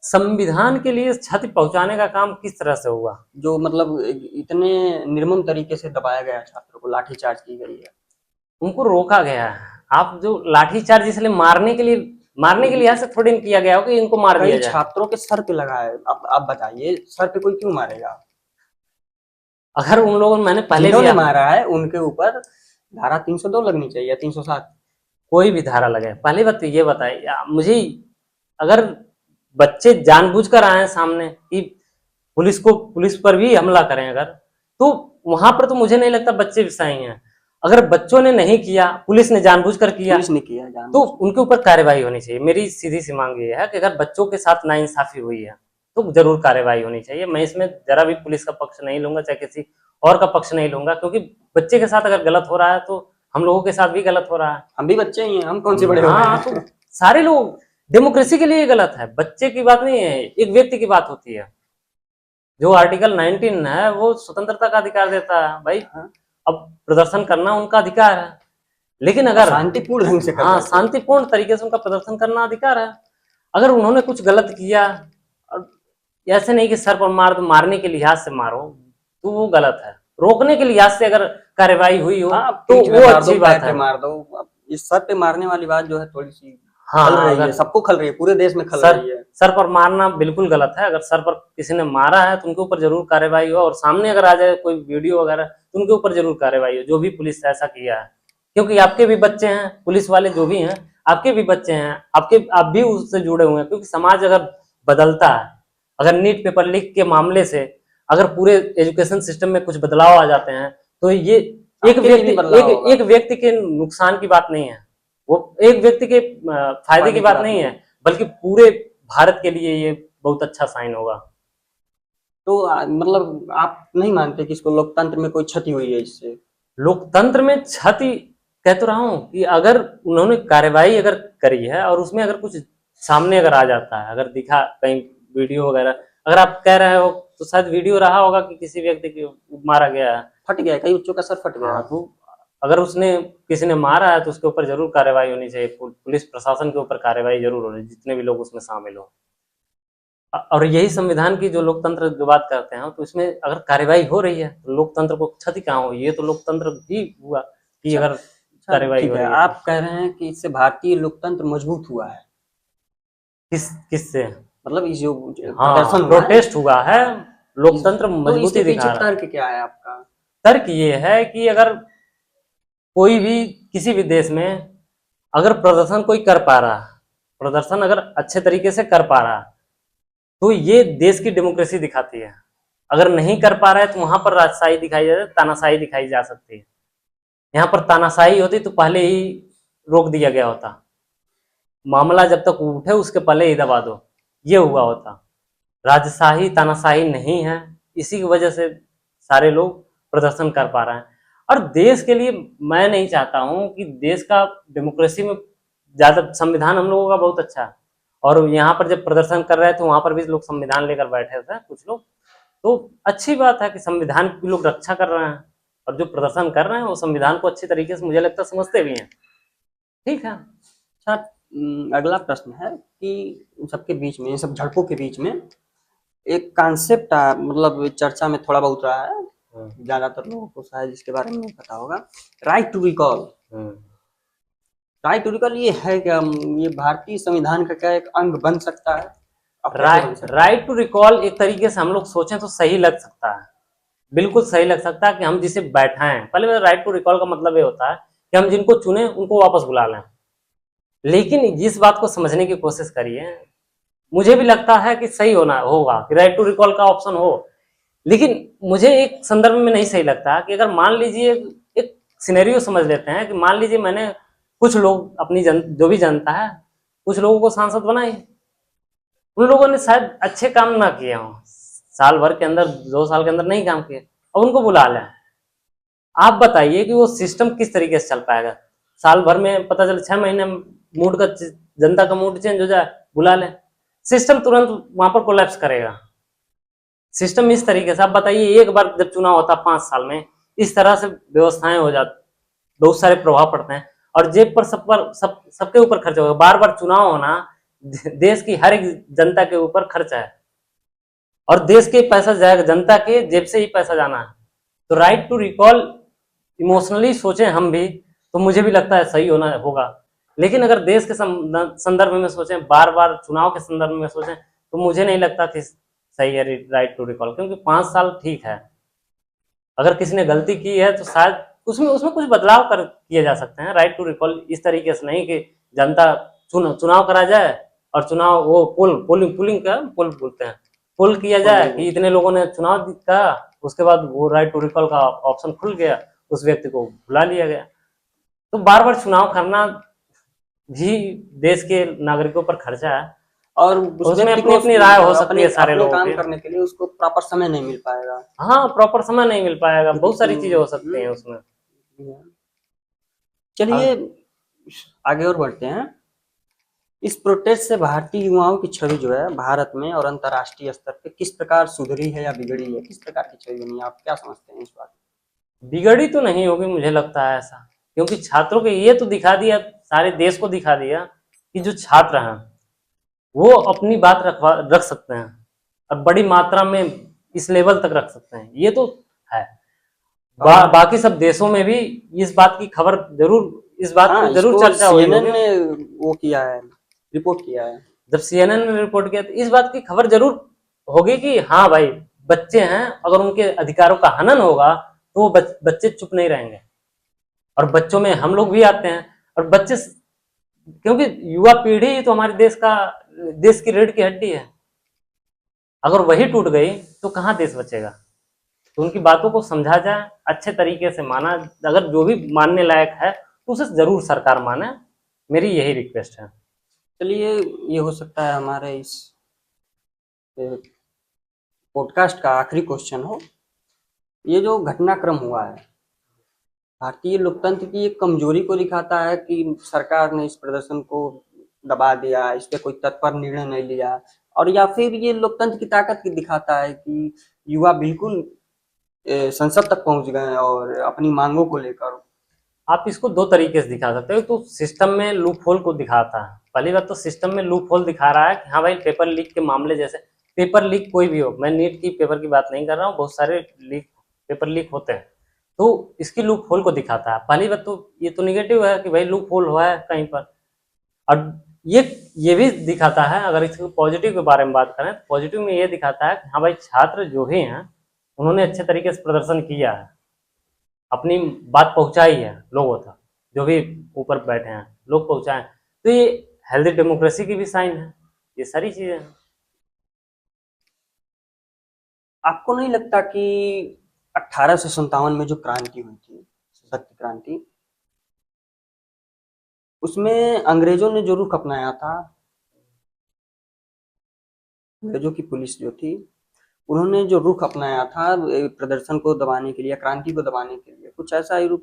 संविधान के लिए क्षति पहुंचाने का काम किस तरह से हुआ? जो मतलब इतने निर्मम तरीके से दबाया गया छात्रों को, लाठीचार्ज की गई है, उनको रोका गया है। आप जो लाठीचार्ज इसलिए मारने के लिए ऐसा थोड़ी किया गया हो कि इनको मार दिया कई जाए। छात्रों के सर पे लगा है। आप बताइए, सर पे कोई क्यों मारेगा? अगर उन लोगों ने, मैंने पहले भी जिन्होंने मारा है उनके ऊपर धारा 302 लगनी चाहिए या 307। कोई भी धारा लगे, पहली बात तो ये बताइए मुझे, अगर बच्चे जानबूझकर आए सामने कि पुलिस पर भी हमला करें अगर, तो वहां पर तो मुझे नहीं लगता बच्चे भी सही हैं। अगर बच्चों ने नहीं किया, पुलिस ने जानबूझकर किया, पुलिस ने किया तो उनके ऊपर कार्रवाई होनी चाहिए। मेरी सीधी सी मांग ये है कि अगर बच्चों के साथ नाइंसाफी हुई है तो जरूर कार्रवाई होनी चाहिए। मैं इसमें जरा भी पुलिस का पक्ष नहीं लूंगा, चाहे किसी और का पक्ष नहीं लूंगा, क्योंकि बच्चे के साथ अगर गलत हो रहा है तो हम लोगों के साथ भी गलत हो रहा है। हम भी बच्चे ही हैं, हम कौन से बड़े हो गए हाँ, हैं? तो सारे लोग, डेमोक्रेसी के लिए गलत है, बच्चे की बात नहीं है, एक व्यक्ति की बात होती है। जो आर्टिकल 19 है वो स्वतंत्रता का अधिकार देता है भाई। अब प्रदर्शन करना उनका अधिकार है, लेकिन अगर शांतिपूर्ण ढंग से हाँ, शांतिपूर्ण तरीके से उनका प्रदर्शन करना अधिकार है। अगर उन्होंने कुछ गलत किया, और ऐसे नहीं कि सर पर मार दो, मारने के लिहाज से मारो, तो वो गलत है। रोकने के लिहाज से अगर कार्रवाई हुई हो तो वो अच्छी बात है। मार दो, इस सर पे मारने वाली बात जो है थोड़ी सी हाँ, खल रही है, सबको खल रही है, पूरे देश में खल रही है। सर पर मारना बिल्कुल गलत है। अगर सर पर किसी ने मारा है तो उनके ऊपर जरूर कार्रवाई हो, और सामने अगर आ जाए कोई वीडियो वगैरह तो उनके ऊपर जरूर कार्रवाई हो, जो भी पुलिस ऐसा किया है। क्योंकि आपके भी बच्चे हैं, पुलिस वाले जो भी हैं आपके भी बच्चे हैं, आप भी उससे जुड़े हुए हैं। क्योंकि समाज अगर बदलता है, अगर नीट पेपर लीक के मामले से अगर पूरे एजुकेशन सिस्टम में कुछ बदलाव आ जाते हैं, तो ये एक व्यक्ति के नुकसान की बात नहीं है, वो एक व्यक्ति के फायदे की बात नहीं है, बल्कि पूरे भारत के लिए ये बहुत अच्छा साइन होगा। तो मतलब आप नहीं मानते कि इसको लोकतंत्र में कोई क्षति हुई है इससे? लोकतंत्र में क्षति कह तो रहा हूं कि अगर उन्होंने कार्रवाई अगर करी है और उसमें अगर कुछ सामने अगर आ जाता है, अगर दिखा कहीं वीडियो वगैरह, अगर आप कह रहे हो तो शायद वीडियो रहा होगा कि किसी व्यक्ति को मारा गया है, फट गया, कई बच्चों का सर फट गया। तो अगर उसने किसी ने मारा है तो उसके ऊपर जरूर कार्रवाई होनी चाहिए, पुलिस प्रशासन के ऊपर कार्रवाई जरूर होनी, जितने भी लोग उसमें शामिल हो। और यही संविधान की जो लोकतंत्र की बात करते हैं, तो इसमें अगर कार्रवाई हो रही है तो लोकतंत्र को क्षति कहाँ हुई? ये तो लोकतंत्र भी हुआ कि अगर कार्रवाई हो रही है। आप कह रहे हैं कि इससे भारतीय लोकतंत्र मजबूत हुआ है? किससे? मतलब इस जो प्रदर्शन प्रोटेस्ट हुआ है, लोकतंत्र मजबूती दिखा रहा है। तर्क क्या है आपका? तर्क ये है कि अगर कोई भी किसी भी देश में अगर प्रदर्शन कोई कर पा रहा, प्रदर्शन अगर अच्छे तरीके से कर पा रहा, तो ये देश की डेमोक्रेसी दिखाती है। अगर नहीं कर पा रहा है तो वहां पर राजशाही दिखाई जाती है, तानाशाही दिखाई जा सकती है। यहाँ पर तानाशाही होती तो पहले ही रोक दिया गया होता, मामला जब तक उठे उसके पहले ही दबा दो, ये हुआ होता। राजशाही तानाशाही नहीं है, इसी की वजह से सारे लोग प्रदर्शन कर पा रहे हैं। और देश के लिए मैं नहीं चाहता हूं कि देश का डेमोक्रेसी में ज्यादा, संविधान हम लोगों का बहुत अच्छा है, और यहाँ पर जब प्रदर्शन कर रहे थे वहां पर भी लोग संविधान लेकर बैठे थे कुछ लोग, तो अच्छी बात है कि संविधान की लोग रक्षा कर रहे हैं, और जो प्रदर्शन कर रहे हैं वो संविधान को अच्छी तरीके से मुझे लगता है समझते भी हैं। ठीक है। अच्छा, अगला प्रश्न है कि सबके बीच में, इन सब झड़पों के बीच में एक कॉन्सेप्ट मतलब चर्चा में थोड़ा बहुत रहा है, ज्यादातर लोगों को शायद इसके बारे में नहीं पता होगा। Right to recall, right to recall ये है क्या, ये भारतीय संविधान का क्या एक अंग बन सकता है? अब कैसे बन सकता है? राइट टू रिकॉल एक तरीके से हम लोग सोचें तो सही लग सकता है, बिल्कुल सही लग सकता है कि हम जिसे बैठाएं। पहले राइट टू रिकॉल का मतलब ये होता है कि हम जिनको चुने उनको वापस बुला लें। लेकिन इस बात को समझने की कोशिश करिए, मुझे भी लगता है कि सही होना होगा कि राइट टू रिकॉल का ऑप्शन हो, लेकिन मुझे एक संदर्भ में नहीं सही लगता कि अगर मान लीजिए एक सिनेरियो समझ लेते हैं कि मान लीजिए मैंने कुछ लोग अपनी जो भी जनता है कुछ लोगों को सांसद बनाए, उन लोगों ने शायद अच्छे काम ना किए हों, साल भर के अंदर 2 साल के अंदर नहीं काम किए, अब उनको बुला लें। आप बताइए कि वो सिस्टम किस तरीके से चल पाएगा? साल भर में पता चले 6 महीने मूड का जनता का मूड चेंज हो जाए, बुला लें, सिस्टम तुरंत वहां पर कोलैप्स करेगा। सिस्टम इस तरीके से, आप बताइए एक बार जब चुनाव होता 5 साल में इस तरह से व्यवस्थाएं हो जाती, बहुत सारे प्रभाव पड़ते हैं और जेब पर सबके ऊपर खर्च होगा। बार बार चुनाव होना, देश की हर एक जनता के ऊपर खर्चा है और देश के पैसा जाएगा, जनता के जेब से ही पैसा जाना है। तो राइट टू रिकॉल इमोशनली सोचें हम भी तो मुझे भी लगता है सही होना होगा, लेकिन अगर देश के संदर्भ में सोचें, बार बार चुनाव के संदर्भ में सोचें तो मुझे नहीं लगता कि सही है राइट टू रिकॉल, क्योंकि 5 साल ठीक है। अगर किसी ने गलती की है तो शायद उसमें उसमें कुछ बदलाव कर किए जा सकते हैं। राइट टू रिकॉल इस तरीके से नहीं कि जनता चुनाव करा जाए और चुनाव वो पोलिंग का पोल बोलते हैं, पोल किया जाए कि इतने लोगों ने चुनाव करा, उसके बाद वो राइट टू रिकॉल का ऑप्शन खुल गया, उस व्यक्ति को बुला लिया गया। तो बार बार चुनाव करना भी देश के नागरिकों पर खर्चा है और उसमें अपनी अपनी राय हो सकती है सारे लोगों काम की। करने के लिए उसको प्रॉपर समय नहीं मिल पाएगा। हाँ, प्रॉपर समय नहीं मिल पाएगा, बहुत सारी चीजें हो सकती हैं उसमें। चलिए आगे और बढ़ते हैं। इस प्रोटेस्ट से भारतीय युवाओं की छवि जो है भारत में और अंतर्राष्ट्रीय स्तर पे किस प्रकार सुधरी है या बिगड़ी है, किस प्रकार की छवि बनी है, आप क्या समझते हैं इस बात? बिगड़ी तो नहीं होगी, मुझे लगता है ऐसा, क्योंकि छात्रों को ये तो दिखा दिया, सारे देश को दिखा दिया कि जो छात्र हैं वो अपनी बात रख सकते हैं और बड़ी मात्रा में इस लेवल तक रख सकते हैं, ये तो है। बाकी सब देशों में भी इस बात की खबर जरूर, इस बात की जरूर चर्चा हुई होगी। ने वो किया है, रिपोर्ट किया है। जब CNN ने रिपोर्ट किया तो इस बात की खबर जरूर होगी कि हाँ भाई बच्चे हैं, अगर उनके अधिकारों का हनन होगा तो वो बच्चे चुप नहीं रहेंगे। और बच्चों में हम लोग भी आते हैं और बच्चे, क्योंकि युवा पीढ़ी तो हमारे देश की रीढ़ की हड्डी है, अगर वही टूट गई तो कहाँ देश बचेगा। तो उनकी बातों को समझा जाए, अच्छे तरीके से माना, अगर जो भी मानने लायक है तो उसे जरूर सरकार माने, मेरी यही रिक्वेस्ट है। चलिए ये हो सकता है हमारे इस पॉडकास्ट का आखिरी क्वेश्चन हो। ये जो घटनाक्रम हुआ है भारतीय लोकतंत्र की एक कमजोरी को दिखाता है कि सरकार ने इस प्रदर्शन को दबा दिया, इस पे कोई तत्पर निर्णय नहीं लिया, और या फिर ये लोकतंत्र की ताकत की दिखाता है कि युवा बिल्कुल संसद तक पहुंच गए और अपनी मांगों को लेकर। आप इसको दो तरीके से दिखा सकते हो, तो सिस्टम में लूप होल को दिखाता है। पहली बात तो सिस्टम में लूप होल दिखा रहा है कि हाँ भाई पेपर लीक के मामले, जैसे पेपर लीक कोई भी हो, मैं नीट की पेपर की बात नहीं कर रहा हूँ, बहुत सारे पेपर लीक होते हैं, तो इसकी लूप होल को दिखाता है। पहली बात तो ये तो निगेटिव है कि भाई लूप होल हुआ है कहीं पर, और ये भी दिखाता है, अगर इसको पॉजिटिव के बारे में बात करें तो पॉजिटिव में ये दिखाता है कि हाँ भाई छात्र जो भी हैं उन्होंने अच्छे तरीके से प्रदर्शन किया है, अपनी बात पहुंचाई है लोगों तक, जो भी ऊपर बैठे हैं लोग पहुंचाए, तो ये हेल्दी डेमोक्रेसी की भी साइन है, ये सारी चीजें हैं। आपको नहीं लगता कि 1857 में जो क्रांति हुई थी, सशक्त क्रांति, उसमें अंग्रेजों ने जो रुख अपनाया था, अंग्रेजों की पुलिस जो थी उन्होंने जो रुख अपनाया था प्रदर्शन को दबाने के लिए, क्रांति को दबाने के लिए, कुछ ऐसा ही रुख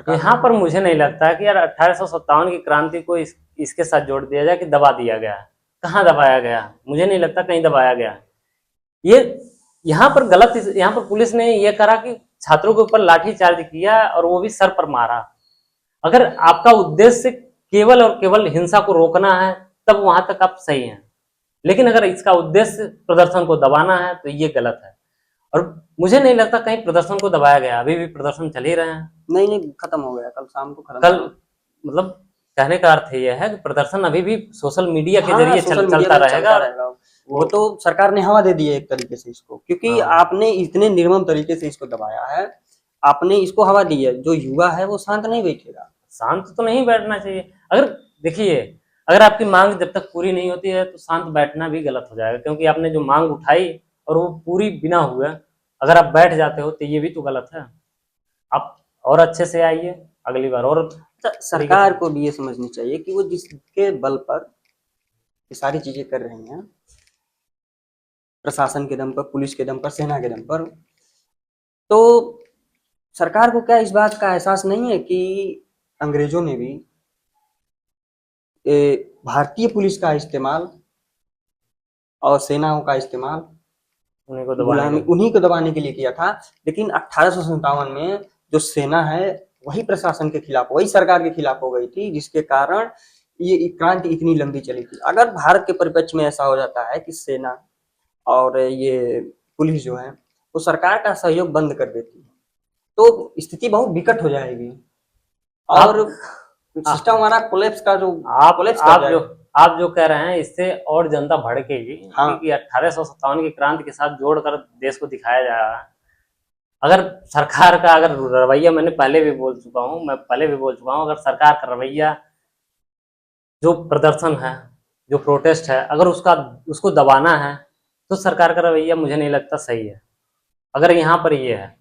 यहाँ पर मुझे नहीं लगता कि यार 1857 की क्रांति को इसके साथ जोड़ दिया जाए कि दबा दिया गया। कहाँ दबाया गया? मुझे नहीं लगता कहीं दबाया गया। ये यहाँ पर गलत, यहाँ पर पुलिस ने ये करा कि छात्रों के ऊपर लाठी चार्ज किया और वो भी सर पर मारा। अगर आपका उद्देश्य केवल और केवल हिंसा को रोकना है तब वहां तक आप सही हैं, लेकिन अगर इसका उद्देश्य प्रदर्शन को दबाना है तो ये गलत है। और मुझे नहीं लगता कहीं प्रदर्शन को दबाया गया, अभी भी प्रदर्शन चल ही रहे हैं। नहीं नहीं, खत्म हो गया, कल शाम को खत्म कल हो गया। मतलब कहने का अर्थ ये है कि प्रदर्शन अभी भी सोशल मीडिया के हाँ, जरिए सोशल मीडिया चलता में रहेगा। चलता रहेगा। वो तो सरकार ने हवा दे दी है एक तरीके से इसको, क्योंकि हाँ, आपने इतने निर्मम तरीके से इसको दबाया है, आपने इसको हवा दी है। जो युवा है वो शांत नहीं बैठेगा। शांत तो नहीं बैठना चाहिए। अगर देखिए, अगर आपकी मांग जब तक पूरी नहीं होती है तो शांत बैठना भी गलत हो जाएगा, क्योंकि आपने जो मांग उठाई और वो पूरी बिना हुए अगर आप बैठ जाते हो तो ये भी तो गलत है। आप और अच्छे से आइए अगली बार, और अच्छा, तरीके से। सरकार को भी ये समझनी चाहिए कि वो जिसके बल पर ये सारी चीजें कर रही हैं, प्रशासन के दम पर, पुलिस के दम पर, सेना के दम पर, तो सरकार को क्या इस बात का एहसास नहीं है कि अंग्रेजों ने भी भारतीय पुलिस का इस्तेमाल और सेनाओं का इस्तेमाल उन्हीं को दबाने गुलामी के। उन्हीं को दबाने के लिए किया था। लेकिन 1857 में जो सेना है वही प्रशासन के खिलाफ, वही सरकार के खिलाफ हो गई थी, जिसके कारण ये क्रांति इतनी लंबी चली थी। अगर भारत के परिप्रेक्ष्य में ऐसा हो जाता है कि सेना और ये पुलिस जो है वो सरकार का सहयोग बंद कर देती है, तो स्थिति बहुत विकट हो जाएगी और आप सिस्टम हमारा कोलैप्स का जो आप कोलैप्स कर आप जो जाएगा। आप जो कह रहे हैं इससे और जनता भड़केगी, हाँ, क्योंकि 1857 की क्रांति के साथ जोड़कर देश को दिखाया जा रहा है। अगर सरकार का अगर रवैया, मैं पहले भी बोल चुका हूँ, अगर सरकार का रवैया जो प्रदर्शन है, जो प्रोटेस्ट है, अगर उसको दबाना है तो सरकार का रवैया मुझे नहीं लगता सही है। अगर यहाँ पर ये है,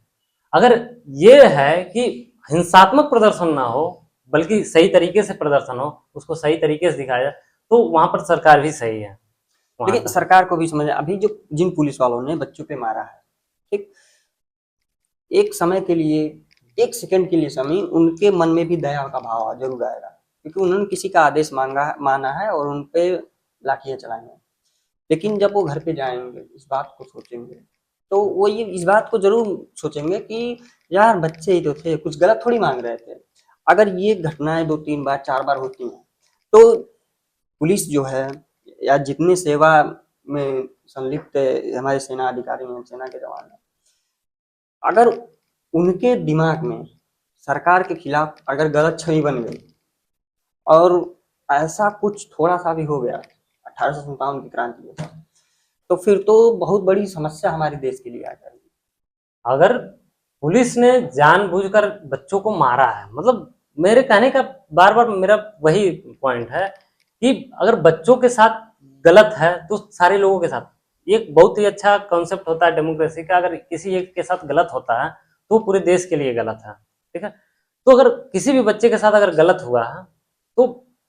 अगर ये है कि हिंसात्मक प्रदर्शन ना हो बल्कि सही तरीके से प्रदर्शन हो, उसको सही तरीके से दिखाया जाए, तो वहां पर सरकार भी सही है वहां लेकिन का। सरकार को भी समझ, अभी जो जिन पुलिस वालों ने बच्चों पे मारा है, ठीक, एक समय के लिए, एक सेकंड के लिए समय उनके मन में भी दया का भाव जरूर आएगा, क्योंकि उन्होंने किसी का आदेश माना है और उन पे लाठियां चलाई हैं। लेकिन जब वो घर पे जाएंगे, इस बात को सोचेंगे, तो वो ये इस बात को जरूर सोचेंगे कि यार बच्चे ही तो थे, कुछ गलत थोड़ी मांग रहे थे। अगर ये घटनाएं 2-3 बार 4 बार होती हैं, तो पुलिस जो है या जितने सेवा में संलिप्त हमारे सेना अधिकारी हैं, सेना के जवान हैं, अगर उनके दिमाग में सरकार के खिलाफ अगर गलत छवि बन गई और ऐसा कुछ थोड़ा सा भी हो गया 1857 की क्रांति में, तो फिर तो बहुत बड़ी समस्या हमारे देश के लिए आ जाएगी। अगर पुलिस ने जानबूझकर बच्चों को मारा है, मतलब मेरे कहने का बार बार मेरा वही पॉइंट है कि अगर बच्चों के साथ गलत है तो सारे लोगों के साथ, एक बहुत ही अच्छा कॉन्सेप्ट होता है डेमोक्रेसी का, अगर किसी एक के साथ गलत होता है तो पूरे देश के लिए गलत है। ठीक है, तो अगर किसी भी बच्चे के साथ अगर गलत हुआ है तो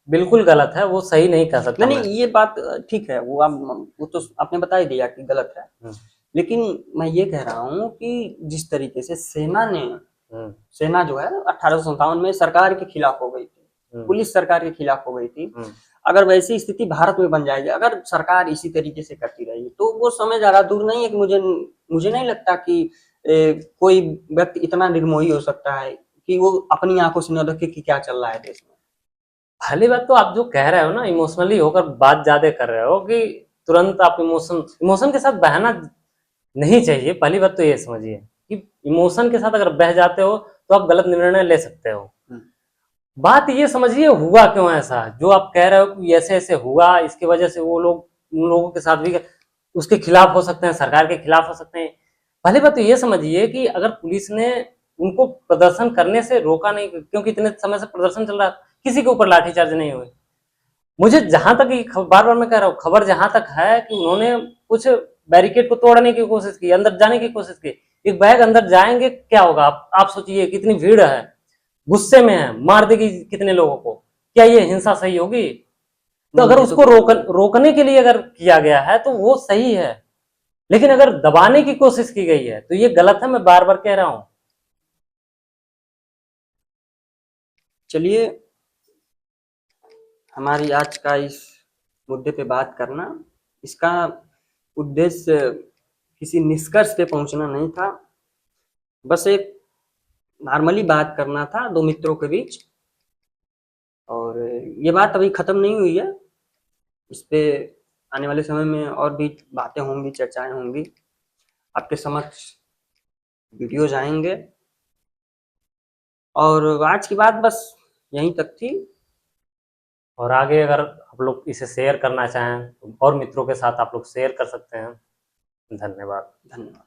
बिल्कुल गलत है, वो सही नहीं कह सकता नहीं मैं। नहीं, ये बात ठीक है, वो आप, वो तो आपने बता ही दिया कि गलत है। हम्म, लेकिन मैं ये कह रहा हूँ कि जिस तरीके से सेना ने, हम्म, सेना जो है 1857 में सरकार के खिलाफ हो गई थी, हम्म, पुलिस सरकार के खिलाफ हो गई थी, हम्म। अगर वैसी स्थिति भारत में बन जाएगी, अगर सरकार इसी तरीके से करती रहेगी, तो वो समय ज्यादा दूर नहीं है कि मुझे नहीं लगता कि कोई व्यक्ति इतना निर्मोही हो सकता है कि वो अपनी आंखों से न देखे कि क्या चल रहा है देश में। पहली बात तो आप जो कह रहे हो ना, इमोशनली होकर बात ज्यादा कर रहे हो कि तुरंत आप इमोशन के साथ बहना नहीं चाहिए। पहली बात तो ये समझिए कि इमोशन के साथ अगर बह जाते हो तो आप गलत निर्णय ले सकते हो। हम्म, बात ये समझिए हुआ क्यों ऐसा, जो आप कह रहे हो कि ऐसे ऐसे हुआ, इसकी वजह से वो लोग उन लोगों के साथ भी उसके खिलाफ हो सकते हैं, सरकार के खिलाफ हो सकते हैं। पहली बात तो ये समझिए कि अगर पुलिस ने उनको प्रदर्शन करने से रोका नहीं, क्योंकि इतने समय से प्रदर्शन चल रहा, किसी के ऊपर लाठीचार्ज नहीं हुई। मुझे जहां तक बार बार मैं कह रहा हूँ, खबर जहां तक है कि उन्होंने कुछ बैरिकेड को तोड़ने की कोशिश की, अंदर जाने की कोशिश की। एक बैग अंदर जाएंगे क्या होगा, आप सोचिए, कितनी भीड़ है, गुस्से में है, मार देगी कितने लोगों को, क्या ये हिंसा सही होगी? तो अगर ये तो उसको रोकने के लिए अगर किया गया है तो वो सही है, लेकिन अगर दबाने की कोशिश की गई है तो ये गलत है, मैं बार बार कह रहा हूं। चलिए, हमारी आज का इस मुद्दे पे बात करना, इसका उद्देश्य किसी निष्कर्ष पे पहुंचना नहीं था, बस एक नॉर्मली बात करना था दो मित्रों के बीच। और ये बात अभी खत्म नहीं हुई है, इस पे आने वाले समय में और भी बातें होंगी, चर्चाएं होंगी, आपके समक्ष वीडियोज आएंगे। और आज की बात बस यहीं तक थी। और आगे अगर आप लोग इसे शेयर करना चाहें तो और मित्रों के साथ आप लोग शेयर कर सकते हैं। धन्यवाद। धन्यवाद।